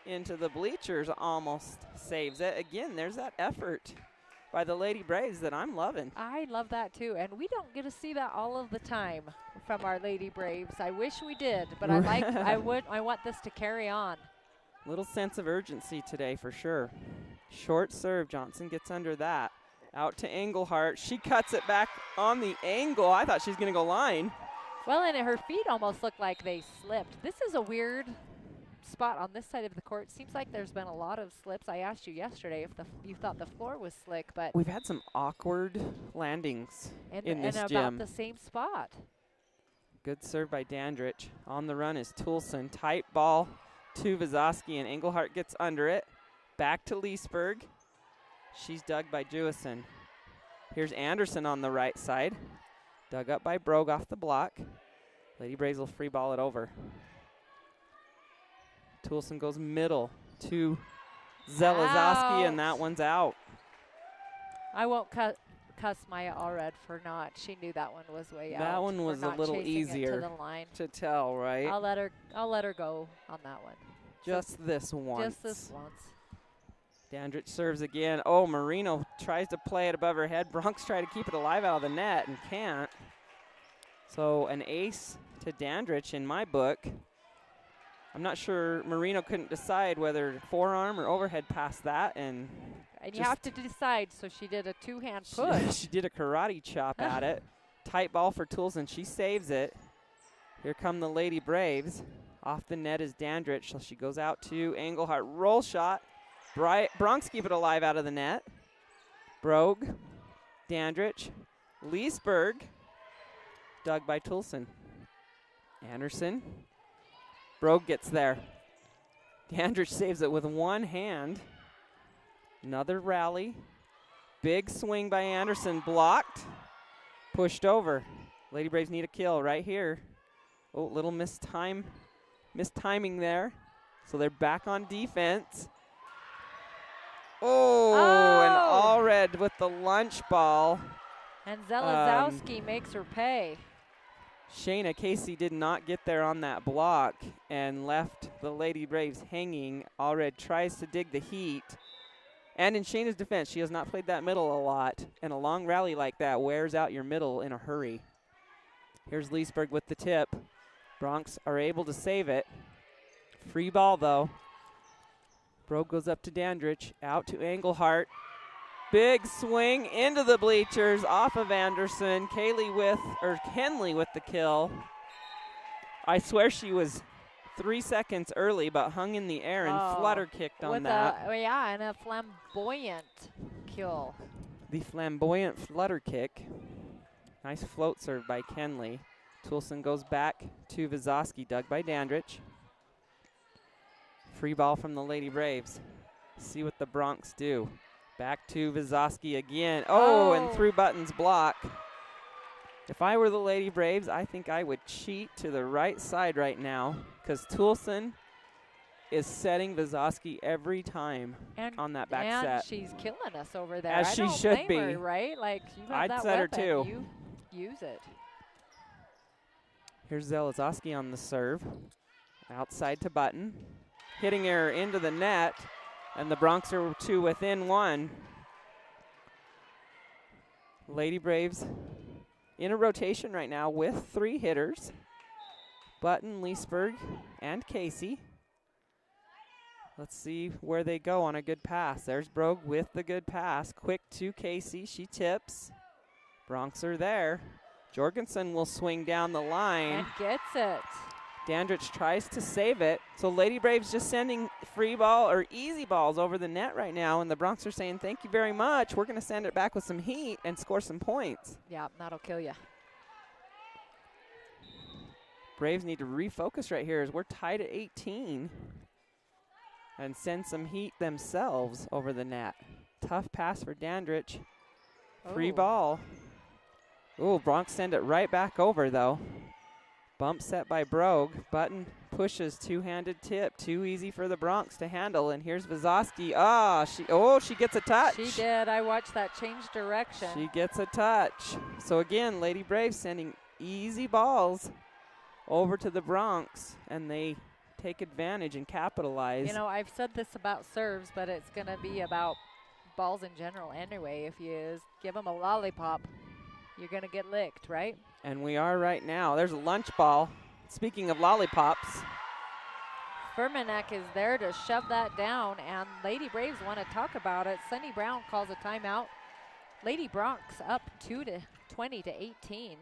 into the bleachers almost saves it. Again, there's that effort by the Lady Braves that I'm loving. I love that too, and we don't get to see that all of the time from our Lady Braves. I wish we did, but I want this to carry on. Little sense of urgency today for sure. Short serve, Johnson gets under that. Out to Engelhardt. She cuts it back on the angle. I thought she was going to go line. Well, and her feet almost look like they slipped. This is a weird spot on this side of the court. Seems like there's been a lot of slips. I asked you yesterday if you thought the floor was slick, but We've had some awkward landings in this about gym. the same spot. Good serve by Dandridge. On the run is Toulson. Tight ball to Vizoski, and Engelhardt gets under it. Back to Leesburg. She's dug by Jewison. Here's Anderson on the right side. Dug up by Brogue off the block. Lady Braves will free ball it over. Toulson goes middle to Zelezoski, and that one's out. I won't cuss Maya Allred for not. She knew that one was way out. That one was a little easier to the line. to tell, right? I'll let her go on that one. Just this once. Just this once. Dandridge serves again. Oh, Marino tries to play it above her head. Bronx try to keep it alive out of the net and can't. So an ace to Dandridge in my book. I'm not sure, Marino couldn't decide whether forearm or overhead past that, and you have to decide, so she did a two-hand push. She did a karate chop at it. Tight ball for Toulson, she saves it. Here come the Lady Braves. Off the net is Dandridge, so she goes out to Engelhardt. Roll shot. Bronx keep it alive out of the net. Brogue, Dandridge, Leesburg, dug by Toulson. Anderson. Brogue gets there. Dandridge saves it with one hand. Another rally. Big swing by Anderson, blocked. Pushed over. Lady Braves need a kill right here. Oh, little mistiming there. So they're back on defense. Oh, and Allred with the lunch ball. And Zelazowski makes her pay. Shayna Casey did not get there on that block and left the Lady Braves hanging. Allred tries to dig the heat. And in Shayna's defense, she has not played that middle a lot. And a long rally like that wears out your middle in a hurry. Here's Leesburg with the tip. Bronx are able to save it. Free ball, though. Brogue goes up to Dandridge, out to Engelhardt. Big swing into the bleachers off of Anderson. Kenley with the kill. I swear she was 3 seconds early, but hung in the air and flutter kicked on that. And a flamboyant kill. The flamboyant flutter kick. Nice float serve by Kenley. Toulson goes back to Vizoski, dug by Dandridge. Free ball from the Lady Braves. See what the Bronx do. Back to Vizoski again. Oh, and through Button's block. If I were the Lady Braves, I think I would cheat to the right side right now, because Toulson is setting Vizoski every time on that back set. And she's killing us over there. As she should be. Her, right? Like, you have I'd that set weapon, her too. You use it. Here's Zelazowski on the serve. Outside to Button. Hitting her into the net. And the Bronx are two within one. Lady Braves in a rotation right now with 3 hitters. Button, Leesburg, and Casey. Let's see where they go on a good pass. There's Brogue with the good pass. Quick to Casey. She tips. Bronx are there. Jorgensen will swing down the line. And gets it. Dandridge tries to save it. So Lady Braves just sending free ball or easy balls over the net right now, and the Bronx are saying, thank you very much. We're going to send it back with some heat and score some points. Yeah, that'll kill you. Braves need to refocus right here as we're tied at 18 and send some heat themselves over the net. Tough pass for Dandridge. Free ball. Ooh, Bronx send it right back over, though. Bump set by Brogue. Button pushes, two-handed tip. Too easy for the Bronx to handle. And here's Vizoski. She gets a touch. She did. I watched that change direction. She gets a touch. So again, Lady Braves sending easy balls over to the Bronx, and they take advantage and capitalize. You know, I've said this about serves, but it's going to be about balls in general anyway. If you give them a lollipop, you're going to get licked, right? And we are right now. There's a lunch ball. Speaking of lollipops. Furmanek is there to shove that down, and Lady Braves want to talk about it. Sunny Brown calls a timeout. Lady Bronx up 20 to 18.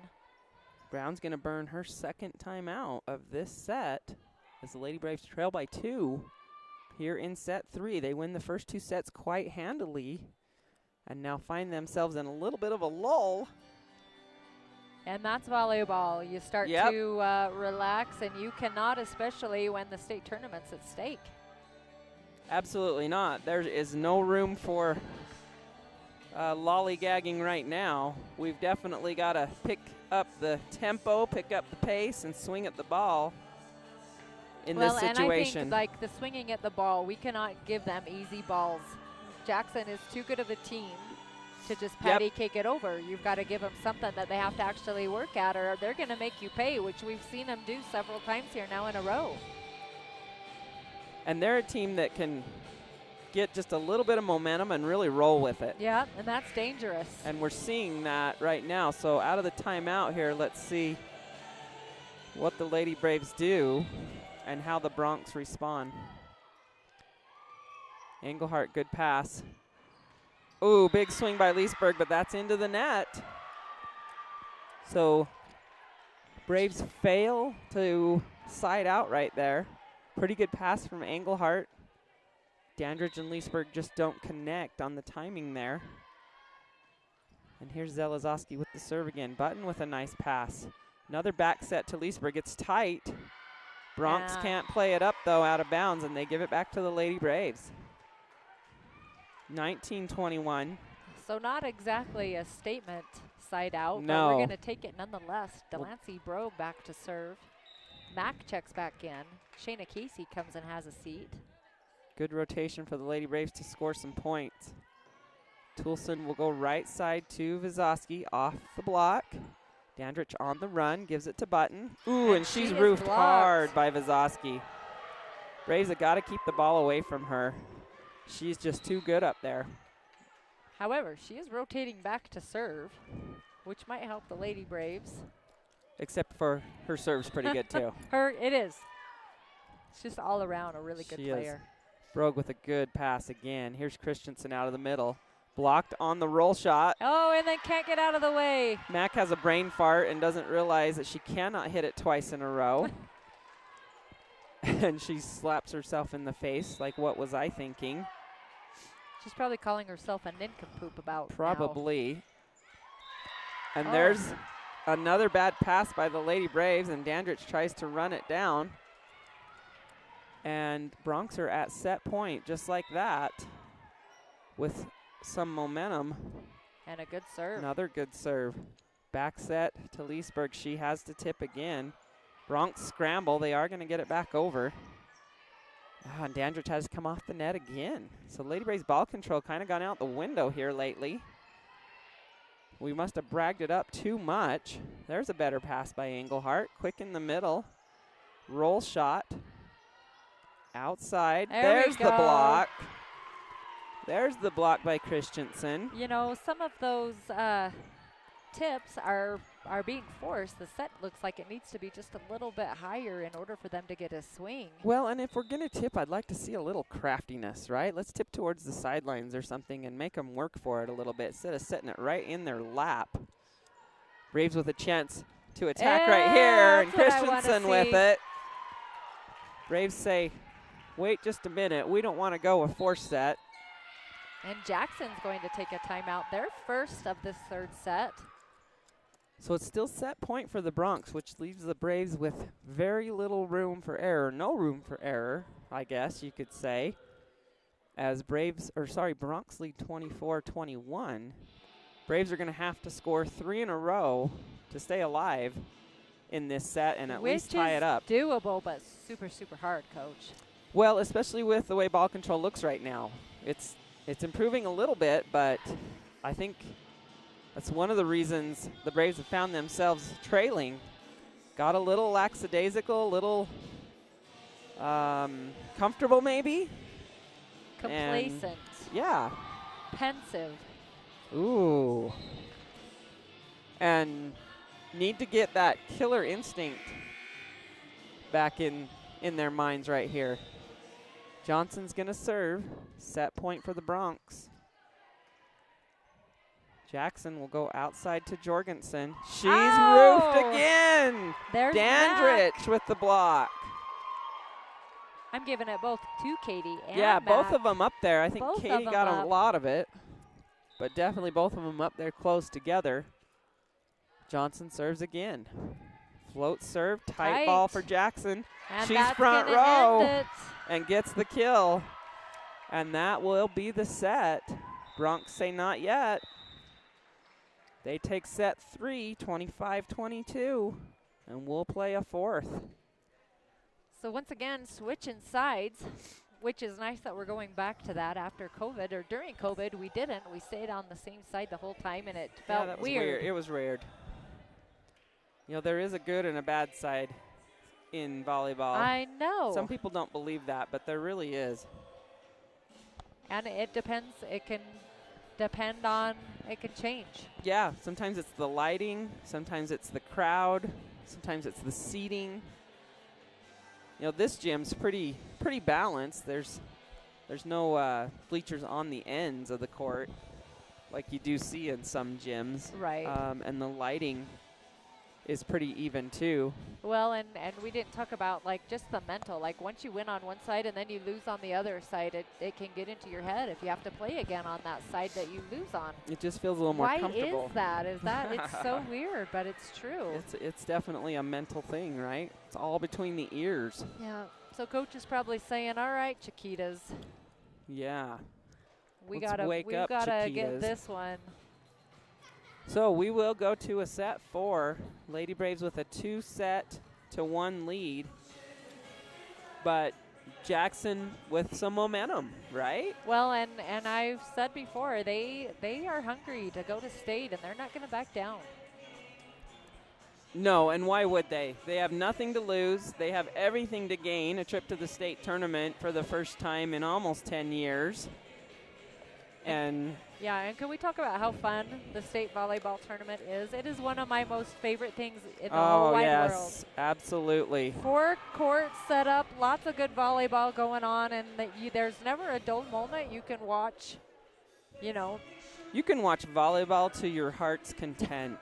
Brown's going to burn her second timeout of this set as the Lady Braves trail by 2 here in set 3. They win the first 2 sets quite handily and now find themselves in a little bit of a lull. And that's volleyball. You start to relax, and you cannot, especially when the state tournament's at stake. Absolutely not. There is no room for lollygagging right now. We've definitely got to pick up the tempo, pick up the pace, and swing at the ball in this situation. And I think, like, the swinging at the ball, we cannot give them easy balls. Jackson is too good of a team to just patty cake it over. You've got to give them something that they have to actually work at, or they're going to make you pay, which we've seen them do several times here now in a row. And they're a team that can get just a little bit of momentum and really roll with it. Yeah, and that's dangerous. And we're seeing that right now. So out of the timeout here, let's see what the Lady Braves do and how the Broncs respond. Engelhardt, good pass. Ooh, big swing by Leesburg, but that's into the net. So Braves fail to side out right there. Pretty good pass from Engelhardt. Dandridge and Leesburg just don't connect on the timing there. And here's Zelezoski with the serve again. Button with a nice pass. Another back set to Leesburg. It's tight. Broncs can't play it up, though, out of bounds, and they give it back to the Lady Braves. 19-21. So not exactly a statement side out, no. But we're going to take it nonetheless. Delancey Bro back to serve. Mack checks back in. Shayna Casey comes and has a seat. Good rotation for the Lady Braves to score some points. Toulson will go right side to Vizoski off the block. Dandridge on the run, gives it to Button. Ooh, and she's roofed hard by Vizoski. Braves have got to keep the ball away from her. She's just too good up there. However, she is rotating back to serve, which might help the Lady Braves. Except for her serve's pretty good too. It is. It's just all around a really good player. Brogue with a good pass again. Here's Christensen out of the middle. Blocked on the roll shot. Oh, and then can't get out of the way. Mack has a brain fart and doesn't realize that she cannot hit it twice in a row. And she slaps herself in the face like, what was I thinking? She's probably calling herself a nincompoop about Probably. Now. And there's another bad pass by the Lady Braves, and Dandridge tries to run it down. And Broncs are at set point just like that with some momentum. And a good serve. Another good serve. Back set to Leesburg. She has to tip again. Broncs scramble. They are going to get it back over. And Dandridge has to come off the net again. So Lady Braves ball control kind of gone out the window here lately. We must have bragged it up too much. There's a better pass by Engelhardt. Quick in the middle. Roll shot. Outside. There's the block. There's the block by Christensen. You know, some of those tips are being forced. The set looks like it needs to be just a little bit higher in order for them to get a swing. Well, and if we're going to tip, I'd like to see a little craftiness, right? Let's tip towards the sidelines or something and make them work for it a little bit instead of setting it right in their lap. Braves with a chance to attack right here, and Christensen with it. Braves say, wait just a minute. We don't want to go a force set. And Jackson's going to take a timeout, their first of this third set. So it's still set point for the Broncs, which leaves the Braves with very little room for error. No room for error, I guess you could say. As Broncs lead 24-21. Braves are going to have to score 3 in a row to stay alive in this set and at least tie it up. Which is doable, but super, super hard, Coach. Well, especially with the way ball control looks right now. It's improving a little bit, but I think that's one of the reasons the Braves have found themselves trailing. Got a little lackadaisical, a little comfortable maybe. Complacent. Yeah. Pensive. Ooh. And need to get that killer instinct back in their minds right here. Johnson's going to serve. Set point for the Broncs. Jackson will go outside to Jorgensen. She's roofed again. There's Dandridge with the block. I'm giving it both to Katie and Yeah, both Max. of them up there. I think Both of Katie them got a up. lot of it, but definitely both of them up there close together. Johnson serves again. Float serve, tight ball for Jackson. And She's that's front gonna row end it. and gets the kill. And that will be the set. Bronx say not yet. They take set 3, 25-22, and we'll play a fourth. So once again, switching sides, which is nice that we're going back to that after COVID, or during COVID, we didn't. We stayed on the same side the whole time, and it felt that was weird. It was weird. You know, there is a good and a bad side in volleyball. I know. Some people don't believe that, but there really is. And it depends. It can depend on, it can change. Yeah, sometimes it's the lighting, sometimes it's the crowd, sometimes it's the seating. You know, this gym's pretty balanced. There's no bleachers on the ends of the court like you do see in some gyms. Right. And the lighting is pretty even too. Well, and we didn't talk about like just the mental. Like once you win on one side and then you lose on the other side, it can get into your head if you have to play again on that side that you lose on. It just feels a little more comfortable. Why is that? Is that it's so weird, but it's true. It's definitely a mental thing, right? It's all between the ears. Yeah. So coach is probably saying, "All right, Chiquitas, yeah, we Let's gotta wake up, get Chiquitas." this one." So we will go to a set 4. Lady Braves with a 2-1 lead. But Jackson with some momentum, right? Well, and I've said before, they are hungry to go to state, and they're not going to back down. No, and why would they? They have nothing to lose. They have everything to gain, a trip to the state tournament for the first time in almost 10 years. And yeah, and can we talk about how fun the state volleyball tournament is? It is one of my most favorite things in the whole wide world. Oh, yes, absolutely. 4 courts set up, lots of good volleyball going on, and there's never a dull moment. You can watch, you know. You can watch volleyball to your heart's content.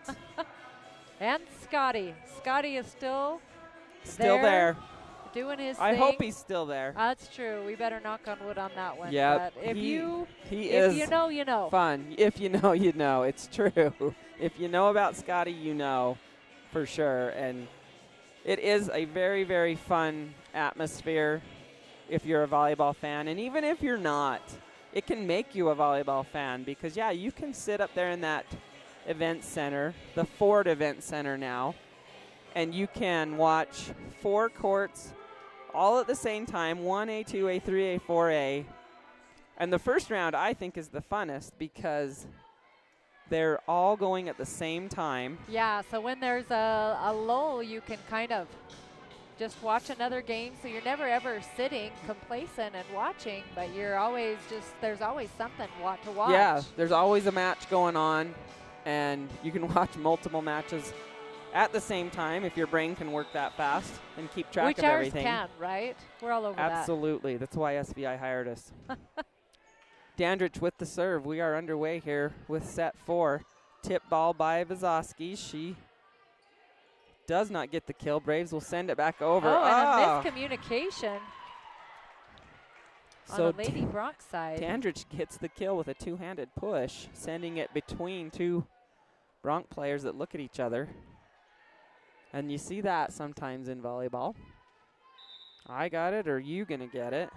And Scotty. Scotty is still there. Doing his I thing. hope he's still there. That's true. We better knock on wood on that one. Yeah, But if you know, you know. Fun. If you know, you know. It's true. If you know about Scotty, you know for sure. And it is a very, very fun atmosphere if you're a volleyball fan. And even if you're not, it can make you a volleyball fan because, yeah, you can sit up there in that event center, the Ford Event Center now, and you can watch 4 courts all at the same time, 1A, 2A, 3A, 4A. And the first round, I think, is the funnest because they're all going at the same time. Yeah, so when there's a lull, you can kind of just watch another game. So you're never, ever sitting complacent and watching, but you're always there's always something to watch. Yeah, there's always a match going on, and you can watch multiple matches at the same time if your brain can work that fast and keep track of everything. Which ours can, right? We're all over Absolutely. That's why SVI hired us. Dandridge with the serve. We are underway here with set 4. Tip ball by Vazowski. She does not get the kill. Braves will send it back over. Oh, and a miscommunication on So the Lady Bronx side. Dandridge gets the kill with a 2-handed push, sending it between 2 Bronx players that look at each other. And you see that sometimes in volleyball. I got it, or you gonna get it?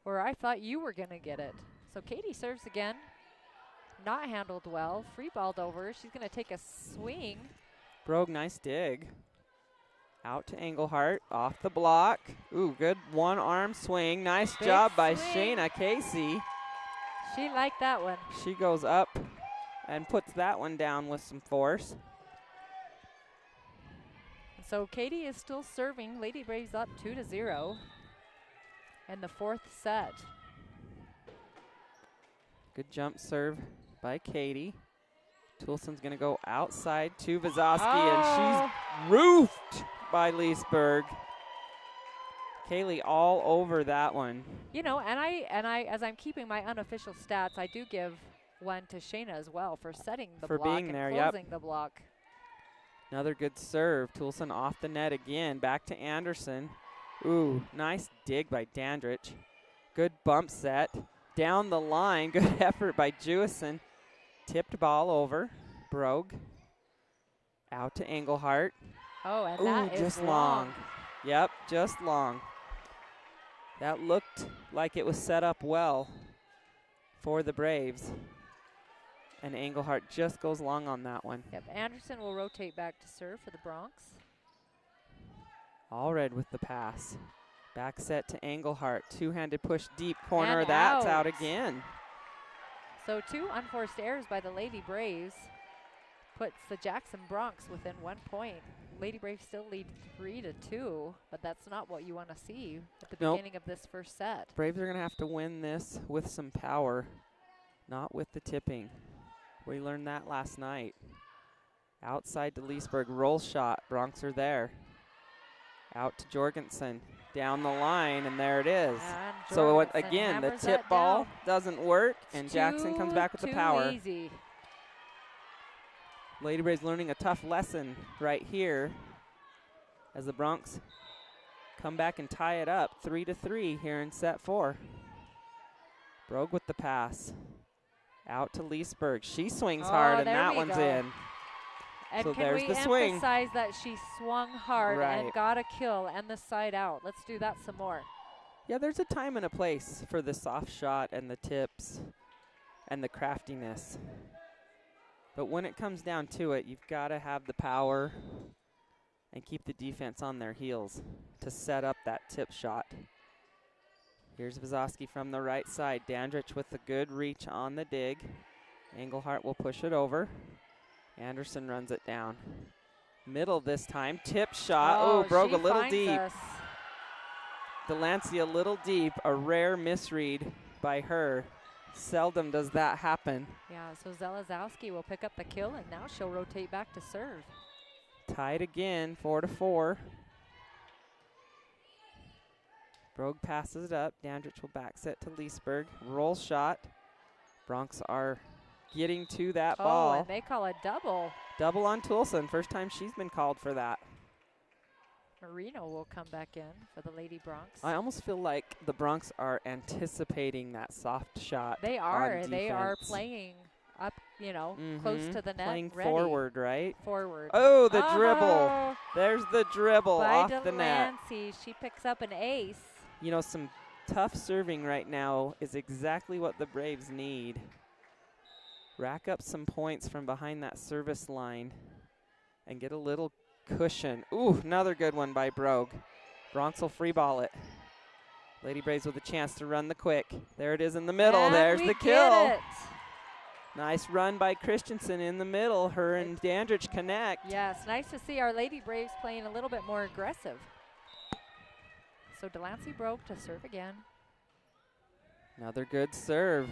Or I thought you were gonna get it. So Katie serves again. Not handled well. Free balled over. She's gonna take a swing. Brogue, nice dig. Out to Engelhart, off the block. Ooh, good one-arm swing. Nice Big job by swing. Shayna Casey. She liked that one. She goes up and puts that one down with some force. So Katie is still serving. Lady Braves up 2-0 in the 4th set. Good jump serve by Katie. Toulson's going to go outside to Vazowski, and she's roofed by Leesburg. Kaylee all over that one. You know, and I, as I'm keeping my unofficial stats, I do give one to Shayna as well for setting the block being and there, closing the block. Another good serve. Toulson off the net again. Back to Anderson. Ooh, nice dig by Dandridge. Good bump set. Down the line, good effort by Jewison. Tipped ball over. Brogue. Out to Engelhart. Oh, and Ooh, that is just long. Yep, just long. That looked like it was set up well for the Braves. And Engelhart just goes long on that one. Yep, Anderson will rotate back to serve for the Bronx. Allred with the pass. Back set to Engelhart. Two-handed push deep corner. And That's out. out again. So 2 unforced errors by the Lady Braves puts the Jackson Bronx within 1 point. Lady Braves still lead 3-2, but that's not what you want to see at the Nope. beginning of this first set. Braves are going to have to win this with some power, not with the tipping. We learned that last night. Outside to Leesburg, roll shot. Bronx are there. Out to Jorgensen. Down the line, and there it is. And So Jorgensen again, the hammers tip that ball down. doesn't work, and It's Jackson comes back with the too power. Easy. Lady Braves learning a tough lesson right here as the Bronx come back and tie it up 3-3 here in set 4. Brogue with the pass. Out to Leesburg. She swings hard, and there that we one's go. in. And So can there's we the swing. emphasize that she swung hard and Right. got a kill and the side out? Let's do that some more. Yeah, there's a time and a place for the soft shot and the tips and the craftiness. But when it comes down to it, you've got to have the power and keep the defense on their heels to set up that tip shot. Here's Vazowski from the right side. Dandridge with the good reach on the dig. Engelhart will push it over. Anderson runs it down. Middle this time. Tip shot. Oh, Brogue she a little finds deep. us. Delancey a little deep. A rare misread by her. Seldom does that happen. Yeah, so Zelazowski will pick up the kill, and now she'll rotate back to serve. Tied again, 4-4. Brogue passes it up. Dandridge will back set to Leesburg. Roll shot. Bronx are getting to that Oh, ball. and they call a double. Double on Toulson. First time she's been called for that. Marino will come back in for the Lady Bronx. I almost feel like the Bronx are anticipating that soft shot. They on are. They are defense. playing up, close to the net. Playing ready. forward, right? Forward. Oh, the dribble. Oh, There's the dribble by off the net. Delancey. She picks up an ace. You know, some tough serving right now is exactly what the Braves need. Rack up some points from behind that service line and get a little cushion. Ooh, another good one by Brogue. Bronx will free ball it. Lady Braves with a chance to run the quick. There it is in the middle. And There's we the get kill. it. Nice run by Christensen in the middle. Her and Dandridge connect. Yes, nice to see our Lady Braves playing a little bit more aggressive. So Delancey broke to serve again. Another good serve.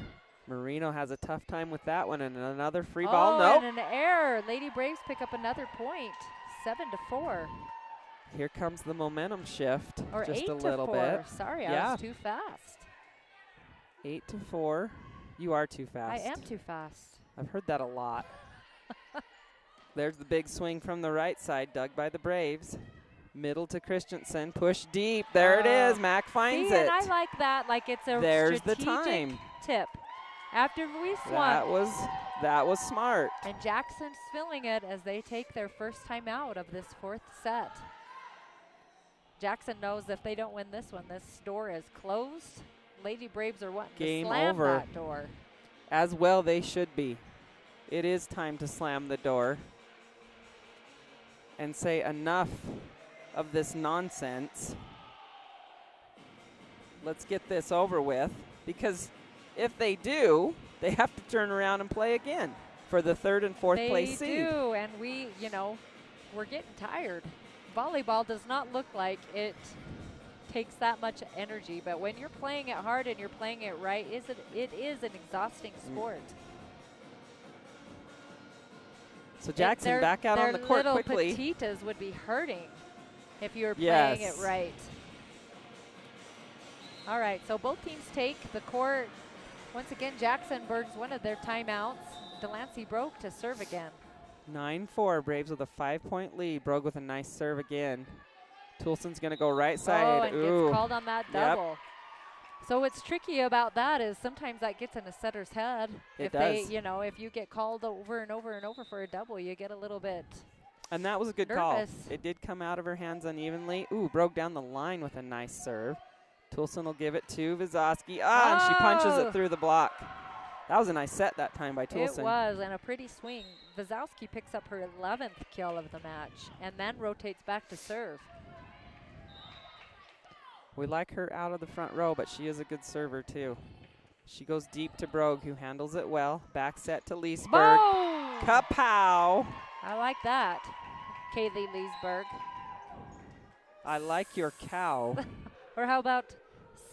Marino has a tough time with that one, and another free ball. Nope. And an error. Lady Braves pick up another point. 7-4. Here comes the momentum shift. Or just 8 a little to 4. bit. Sorry, I Yeah. was too fast. 8-4. You are too fast. I am too fast. I've heard that a lot. There's the big swing from the right side, dug by the Braves. Middle to Christensen, push deep. There it is. Mac finds See, it. and I like that. Like it's a There's the strategic time. tip. After we That swung, was smart. and Jackson's filling it as they take their first time out of this fourth set. Jackson knows if they don't win this one, this door is closed. Lady Braves are wanting Game to slam over. that door. As well they should be. It is time to slam the door and say enough of this nonsense. Let's get this over with, because if they do, they have to turn around and play again for the third and fourth place seed. They do, and we, we're getting tired. Volleyball does not look like it takes that much energy, but when you're playing it hard and you're playing it right, it is an exhausting sport. So Jackson back out on the court their quickly. little petitas would be hurting if you were Yes. playing it right. All right, so both teams take the court. Once again, Jackson burns one of their timeouts. Delancey broke to serve again. 9-4, Braves with a 5-point lead. Brogue with a nice serve again. Toulson's going to go right Oh, side. and Ooh. gets called on that Yep. double. So what's tricky about that is sometimes that gets in a setter's head. It if does. they, if you get called over and over and over for a double, you get a little bit And that was a good call. nervous. It did come out of her hands unevenly. Ooh, broke down the line with a nice serve. Toulson will give it to Vizoski. And she punches Oh. it through the block. That was a nice set that time by Toulson. It was, and a pretty swing. Wazowski picks up her 11th kill of the match and then rotates back to serve. We like her out of the front row, but she is a good server too. She goes deep to Brogue, who handles it well. Back set to Leesburg. Boom! Kapow! I like that, Kaylee Leesburg. I like your cow. Or how about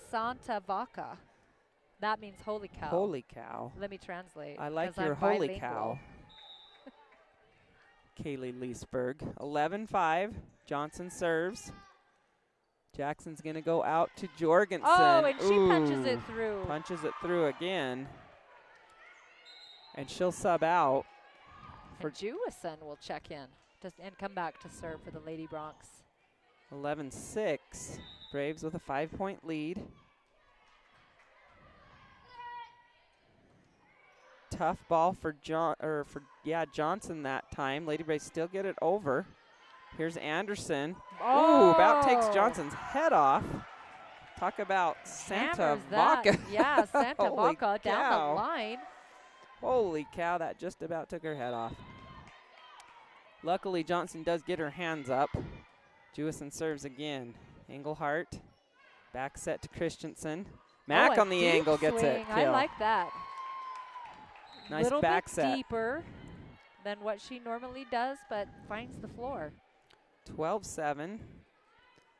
Santa Vaca? That means holy cow. Holy cow. Let me translate. I like 'cause your I'm holy bilingual. cow. Kaylee Leesburg. 11-5. Johnson serves. Jackson's going to go out to Jorgensen. Oh, and she punches it Ooh. through. Punches it through again. And she'll sub out. And Jewison will check in and come back to serve for the Lady Bronx. 11-6. Braves with a 5-point lead. Tough ball for Johnson that time. Lady Braves still get it over. Here's Anderson. Oh! Ooh, about takes Johnson's head off. Talk about Santa Hammers that. Vaca. Yeah, Santa Holy Vaca down cow. the line. Holy cow, that just about took her head off. Luckily, Johnson does get her hands up. Jewison serves again. Engelhart, back set to Christensen. Mac a on the deep angle gets it. swing. I Kill. like that. Nice Little back bit set. deeper than what she normally does, but finds the floor. 12-7.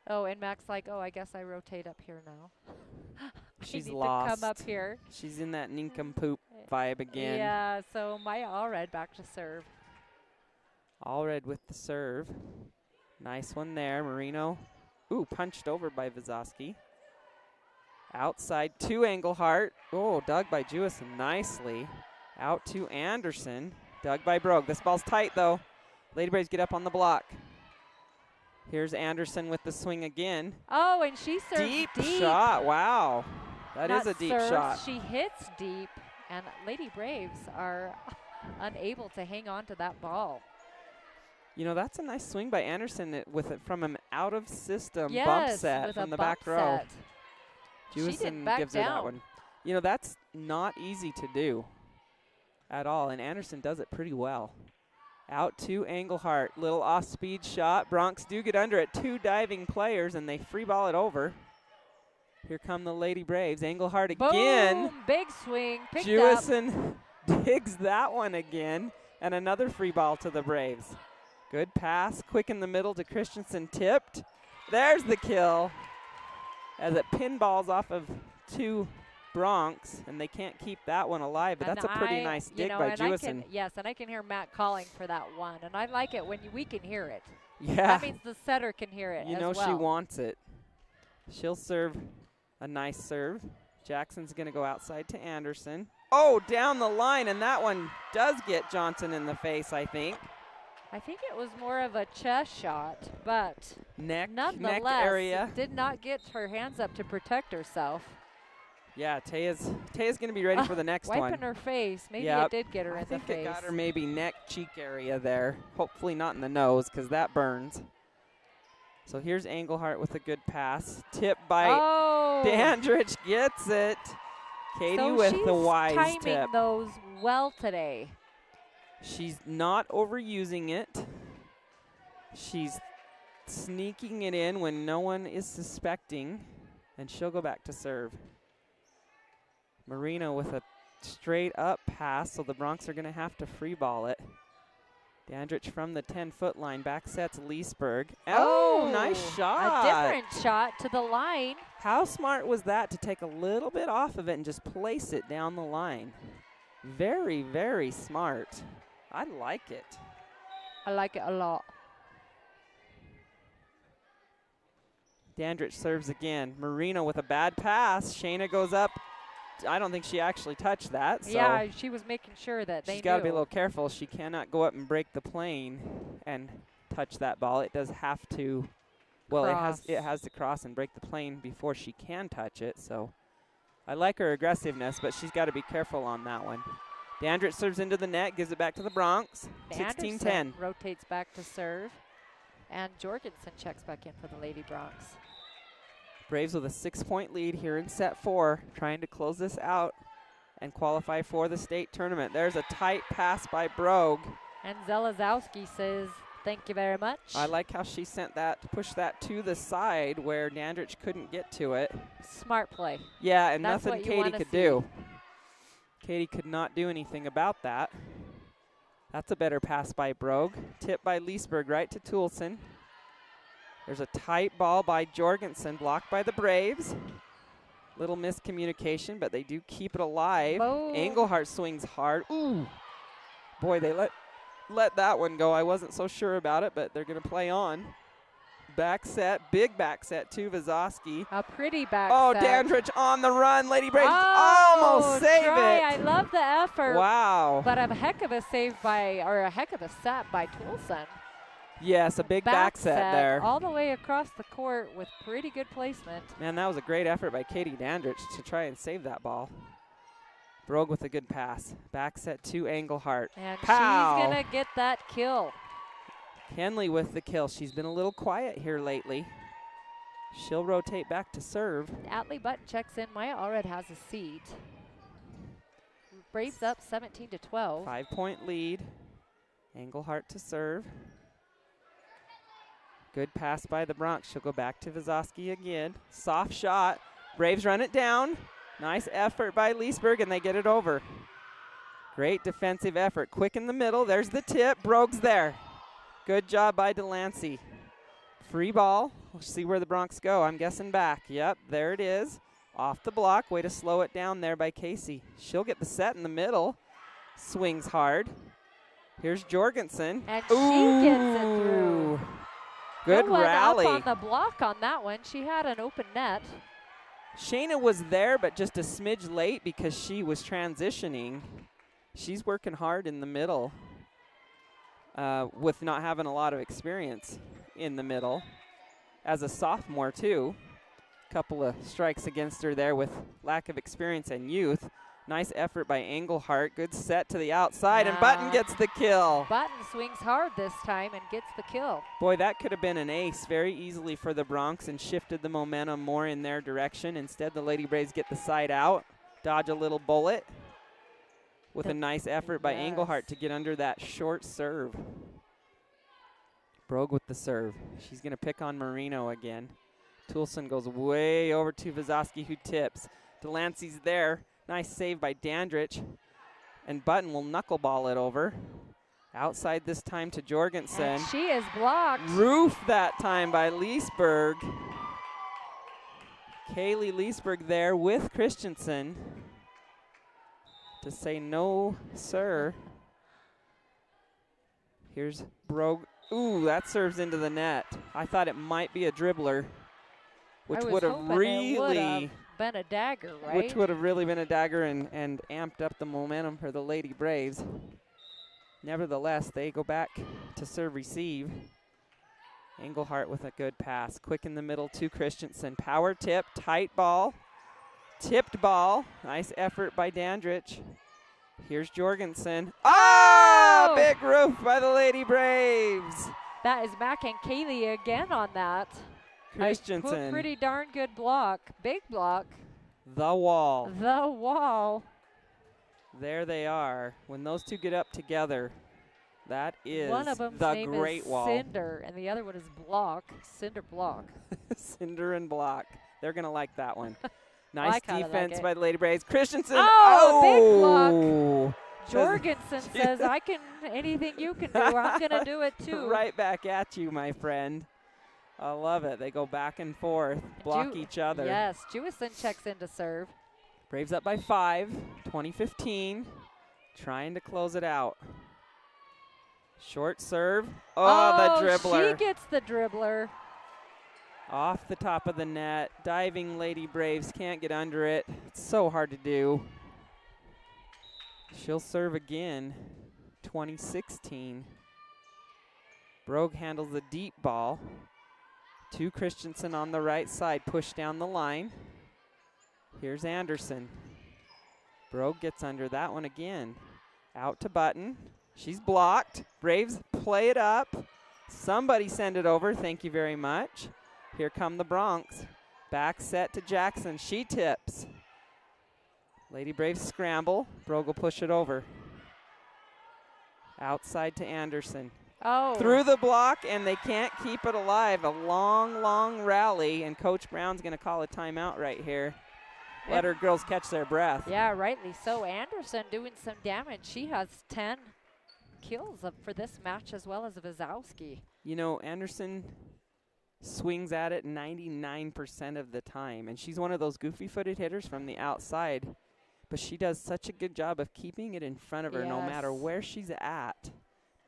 Oh, and Mac's like, oh, I guess I rotate up here now. She's I need lost. to come up here. She's in that nincompoop vibe again. Yeah, so Maya Allred back to serve. Allred with the serve. Nice one there. Marino. Ooh, punched over by Vizoski. Outside to Engelhart. Oh, dug by Jewison nicely. Out to Anderson. Dug by Brogue. This ball's tight, though. Lady Braves get up on the block. Here's Anderson with the swing again. Oh, and she serves Deep deep. shot. Wow. That is Not a deep serves, shot. She hits deep, and Lady Braves are unable to hang on to that ball. You know, that's a nice swing by Anderson with it from an out-of-system Yes, bump set with from a the bump back row. set. She Jewison didn't back gives her that down. one. You know, that's not easy to do at all, and Anderson does it pretty well. Out to Engelhart. Little off-speed shot. Bronx do get under it. Two diving players, and they free ball it over. Here come the Lady Braves. Engelhart again. Boom, big swing, picked up. Jewison digs that one again, and another free ball to the Braves. Good pass, quick in the middle to Christensen, tipped. There's the kill as it pinballs off of two Bronx, and they can't keep that one alive, but And that's a pretty nice dig by Jewison. Yes, and I can hear Matt calling for that one, and I like it when we can hear it. Yeah, That means the setter can hear it you as know well. she wants it. She'll serve a nice serve. Jackson's going to go outside to Anderson. Oh, down the line, and that one does get Johnson in the face, I think. I think it was more of a chest shot, but Neck nonetheless, area. did not get her hands up to protect herself. Yeah, Taya's going to be ready for the next one. Wiping her face. Maybe Yep. it did get her I in the think face. it got her maybe neck, cheek area there. Hopefully not in the nose, because that burns. So here's Engelhart with a good pass. Tip by Oh! Dandridge gets it. Katie so with she's the wise timing tip. those well today. She's not overusing it. She's sneaking it in when no one is suspecting, and she'll go back to serve. Marino with a straight up pass, so the Bronx are going to have to free ball it. Dandridge from the 10-foot line, back sets Leesburg. Oh, nice shot. A different shot to the line. How smart was that to take a little bit off of it and just place it down the line? Very, very smart. I like it. I like it a lot. Dandridge serves again. Marino with a bad pass. Shayna goes up. I don't think she actually touched that. So Yeah, she was making sure that they she's got to be a knew. little careful. She cannot go up and break the plane and touch that ball. It does have to Well, cross. it has to cross and break the plane before she can touch it. So I like her aggressiveness, but she's got to be careful on that one. Dandridge serves into the net, gives it back to the Bronx. 16-10. Rotates back to serve. And Jorgensen checks back in for the Lady Bronx. Braves with a 6-point lead here in set 4, trying to close this out and qualify for the state tournament. There's a tight pass by Brogue. And Zelazowski says, thank you very much. I like how she sent that, pushed that to the side where Dandridge couldn't get to it. Smart play. Yeah, and That's nothing what you Katie wanna could see. do. Katie could not do anything about that. That's a better pass by Brogue. Tip by Leesburg right to Toulson. There's a tight ball by Jorgensen, blocked by the Braves. Little miscommunication, but they do keep it alive. Boom. Engelhardt swings hard. Ooh. Boy, they let that one go. I wasn't so sure about it, but they're going to play on. Back set, big back set to Vazowski. A pretty back Oh, set. Dandridge on the run. Lady Braves Oh, almost save try. it. I love the effort. Wow. But a heck of a save by, or a heck of a set by Toulson. Yes, a big back set there. All the way across the court with pretty good placement. Man, that was a great effort by Katie Dandridge to try and save that ball. Brogue with a good pass. Back set to Engelhardt. And Pow. she's going to get that kill. Henley with the kill. She's been a little quiet here lately. She'll rotate back to serve. Atlee Button checks in. Maya Allred has a seat. Braves up 17-12. 5-point lead. Engelhardt to serve. Good pass by the Bronx. She'll go back to Vazowski again. Soft shot. Braves run it down. Nice effort by Leesburg, and they get it over. Great defensive effort. Quick in the middle. There's the tip. Brogue's there. Good job by Delancey. Free ball. We'll see where the Bronx go. I'm guessing back. Yep, there it is. Off the block. Way to slow it down there by Casey. She'll get the set in the middle. Swings hard. Here's Jorgensen. And she gets it through. Good no one rally. up on the block on that one. She had an open net. Shayna was there, but just a smidge late because she was transitioning. She's working hard in the middle with not having a lot of experience in the middle. As a sophomore, too. Couple of strikes against her there with lack of experience and youth. Nice effort by Engelhardt. Good set to the outside, and Button gets the kill. Button swings hard this time and gets the kill. Boy, that could have been an ace very easily for the Bronx and shifted the momentum more in their direction. Instead, the Lady Braves get the side out, dodge a little bullet with a nice effort by Engelhardt to get under that short serve. Brogue with the serve. She's going to pick on Marino again. Toulson goes way over to Vazowski, who tips. Delancey's there. Nice save by Dandridge. And Button will knuckleball it over. Outside this time to Jorgensen. And she is blocked. Roof that time by Leesburg. Kaylee Leesburg there with Christensen to say no, sir. Here's Brogue. Ooh, that serves into the net. I thought it might be a dribbler, which would have really been a dagger, right? Which would have really been a dagger and amped up the momentum for the Lady Braves. Nevertheless, they go back to serve receive. Engelhardt with a good pass. Quick in the middle to Christensen. Power tip, tight ball. Tipped ball. Nice effort by Dandridge. Here's Jorgensen. Oh! Big roof by the Lady Braves. That is Mac and Kaylee again on that. Christensen. Pretty darn good block. Big block. The wall. The wall. There they are. When those two get up together, that is one of them's the name Great is Wall. Cinder, and the other one is Block. Cinder Block. Cinder and Block. They're going to like that one. I Nice kinda defense like it. by the Lady Braves. Christensen. Oh, big Oh! Jorgensen says, I can, anything you can do, I'm going to do it too. Right back at you, my friend. I love it. They go back and forth, block each other. Yes, Jewison checks in to serve. Braves up by 5, 20-15. Trying to close it out. Short serve. Oh, the dribbler. She gets the dribbler. Off the top of the net. Diving Lady Braves can't get under it. It's so hard to do. She'll serve again. 2016. Brogue handles the deep ball. To Christensen on the right side, push down the line. Here's Anderson. Brogue gets under that one again. Out to Button. She's blocked. Braves play it up. Somebody send it over. Thank you very much. Here come the Bronx. Back set to Jackson. She tips. Lady Braves scramble. Brogue will push it over. Outside to Anderson. Oh. Through the block, and they can't keep it alive. A long, long rally, and Coach Brown's going to call a timeout right here. Let her girls catch their breath. Yeah, rightly so. Anderson doing some damage. She has 10 kills for this match as well as Wazowski. You know, Anderson swings at it 99% of the time, and she's one of those goofy-footed hitters from the outside, but she does such a good job of keeping it in front of her no matter where she's at.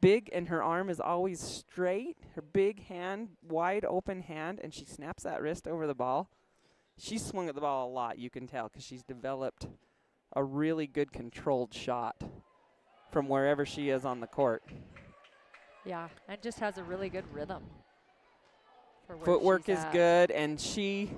Big, and her arm is always straight, her big hand, wide open hand, and she snaps that wrist over the ball. She's swung at the ball a lot, you can tell, because she's developed a really good controlled shot from wherever she is on the court. Yeah, and just has a really good rhythm. Footwork is good, and she's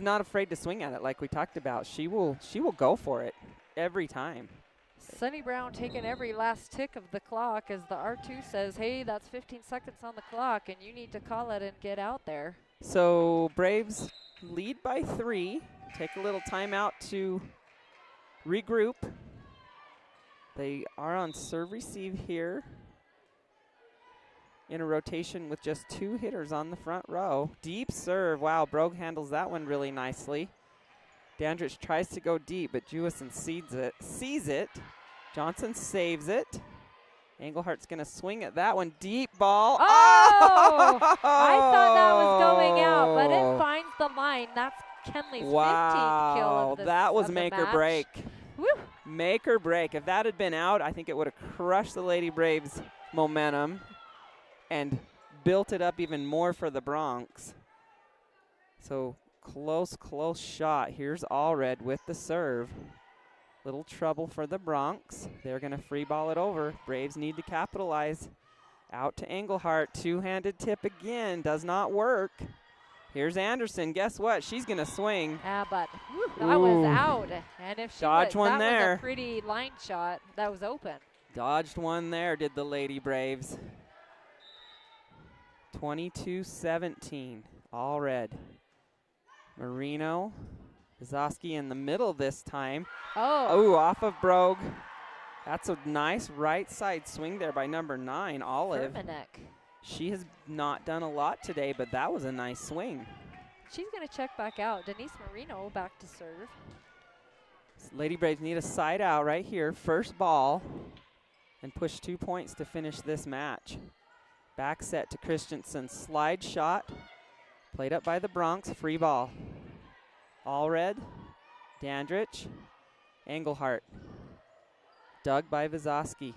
not afraid to swing at it like we talked about. She will go for it every time. Sunny Brown taking every last tick of the clock as the R2 says, hey, that's 15 seconds on the clock, and you need to call it and get out there. So Braves lead by 3. Take a little timeout to regroup. They are on serve receive here in a rotation with just 2 hitters on the front row. Deep serve. Wow, Brogue handles that one really nicely. Dandridge tries to go deep, but Jewison sees it. Johnson saves it. Englehart's going to swing at that one. Deep ball. Oh! I thought that was going out, but it finds the line. That's Kenley's 15th kill of the that was of make the or match. break. Woo! Make or break. If that had been out, I think it would have crushed the Lady Braves' momentum and built it up even more for the Bronx. So close shot. Here's Allred with the serve. Little trouble for the Bronx. They're going to free ball it over. Braves need to capitalize. Out to Engelhart. Two-handed tip again. Does not work. Here's Anderson. Guess what? She's going to swing. But that was out. And if she Dodge one that there. was a pretty line shot. That was open. Dodged one there, did the Lady Braves. 22-17. All red. Marino. Wazowski in the middle this time. Oh, Off of Brogue. That's a nice right side swing there by number 9, Olive. Fermanek. She has not done a lot today, but that was a nice swing. She's going to check back out. Denise Marino back to serve. Lady Braves need a side out right here. First ball. And push 2 points to finish this match. Back set to Christensen. Slide shot. Played up by the Bronx. Free ball. Allred. Dandridge. Engelhart. Dug by Wazowski.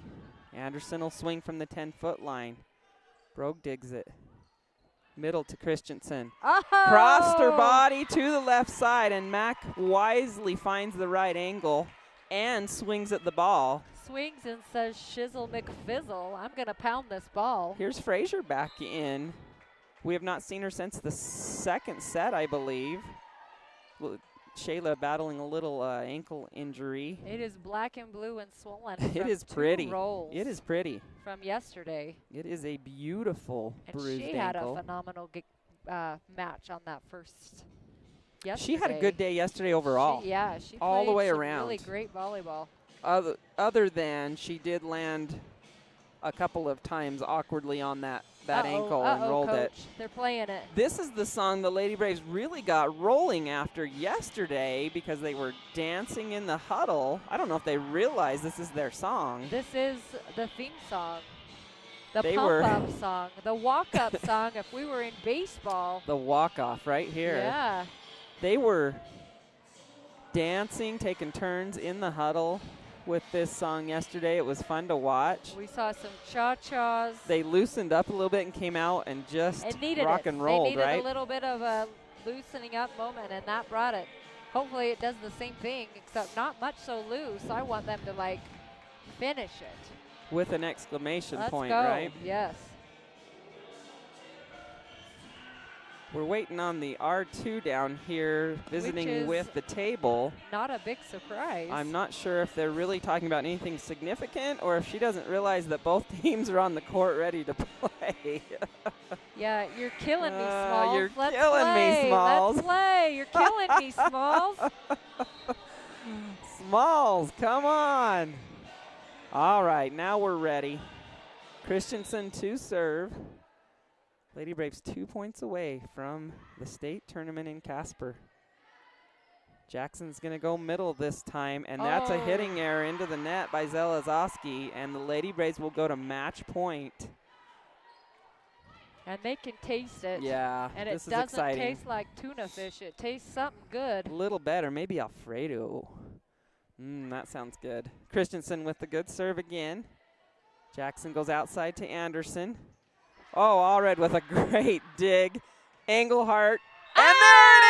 Anderson will swing from the 10-foot line. Brogue digs it. Middle to Christensen. Oh! Crossed her body to the left side, and Mack wisely finds the right angle and swings at the ball. Swings and says, shizzle McFizzle, I'm going to pound this ball. Here's Frazier back in. We have not seen her since the second set, I believe. Shayla battling a little ankle injury. It is black and blue and swollen. It is pretty. It is pretty. From yesterday. It is a beautiful and bruised she had ankle. a phenomenal match on that first yesterday. She had a good day yesterday overall. She all the played way some around. really great volleyball. Other than she did land a couple of times awkwardly on that ankle and rolled Coach. it. They're playing it. This is the song the Lady Braves really got rolling after yesterday because they were dancing in the huddle. I don't know if they realize this is their song. This is the theme song. The They pump-up song. The walk-up song if we were in baseball. The walk-off right here. Yeah. They were dancing, taking turns in the huddle with this song yesterday. It was fun to watch. We saw some cha-chas. They loosened up a little bit and came out and just rock and rolled, They needed right? a little bit of a loosening up moment, and that brought it. Hopefully it does the same thing, except not much so loose. I want them to, like, finish it. With an exclamation Let's point, go. right? Yes. We're waiting on the R2 down here visiting with the table. Not a big surprise. I'm not sure if they're really talking about anything significant or if she doesn't realize that both teams are on the court ready to play. Yeah, you're killing me, Smalls. You're Let's killing play. me, Smalls. Let's play. You're killing me, Smalls. Smalls, come on. All right, now we're ready. Christensen to serve. Lady Braves 2 points away from the state tournament in Casper. Jackson's going to go middle this time, and that's a hitting error into the net by Zelezoski, and the Lady Braves will go to match point. And they can taste it. Yeah, and this it is doesn't exciting. taste like tuna fish. It tastes something good. A little better, maybe Alfredo. That sounds good. Christensen with the good serve again. Jackson goes outside to Anderson. Oh, Allred with a great dig. Engelhardt. And there it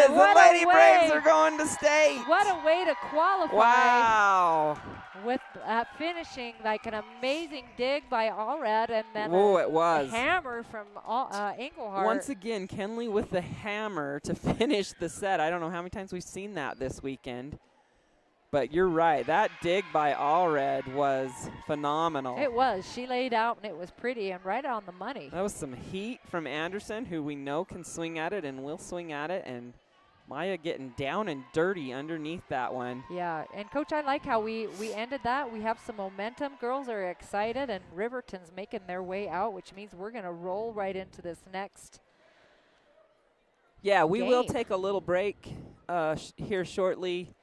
is! The Lady Braves are going to state. What a way to qualify. Wow. With finishing like an amazing dig by Allred and then it was. a hammer from Engelhardt. Once again, Kenley with the hammer to finish the set. I don't know how many times we've seen that this weekend. But you're right. That dig by Allred was phenomenal. It was. She laid out, and it was pretty and right on the money. That was some heat from Anderson, who we know can swing at it and will swing at it. And Maya getting down and dirty underneath that one. Yeah, and Coach, I like how we ended that. We have some momentum. Girls are excited, and Riverton's making their way out, which means we're going to roll right into this next Yeah, we will game. take a little break here shortly.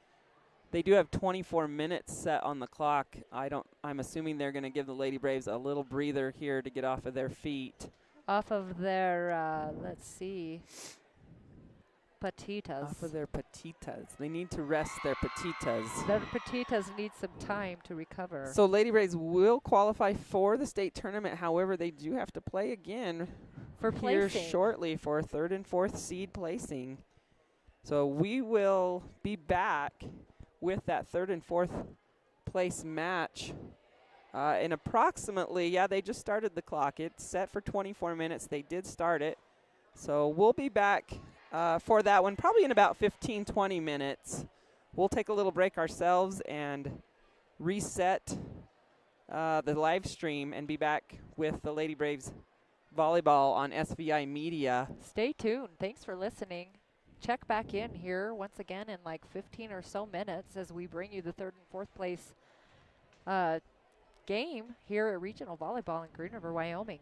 They do have 24 minutes set on the clock. I'm assuming they're going to give the Lady Braves a little breather here to get off of their feet. Off of their, let's see, patitas. Off of their patitas. They need to rest their patitas. Their patitas need some time to recover. So Lady Braves will qualify for the state tournament. However, they do have to play again for here placing. shortly for 3rd and 4th seed placing. So we will be back with that 3rd and 4th place match in approximately, they just started the clock. It's set for 24 minutes. They did start it. So we'll be back for that one probably in about 15, 20 minutes. We'll take a little break ourselves and reset the live stream and be back with the Lady Braves volleyball on SVI Media. Stay tuned. Thanks for listening. Check back in here once again in like 15 or so minutes as we bring you the 3rd and 4th place game here at Regional Volleyball in Green River, Wyoming.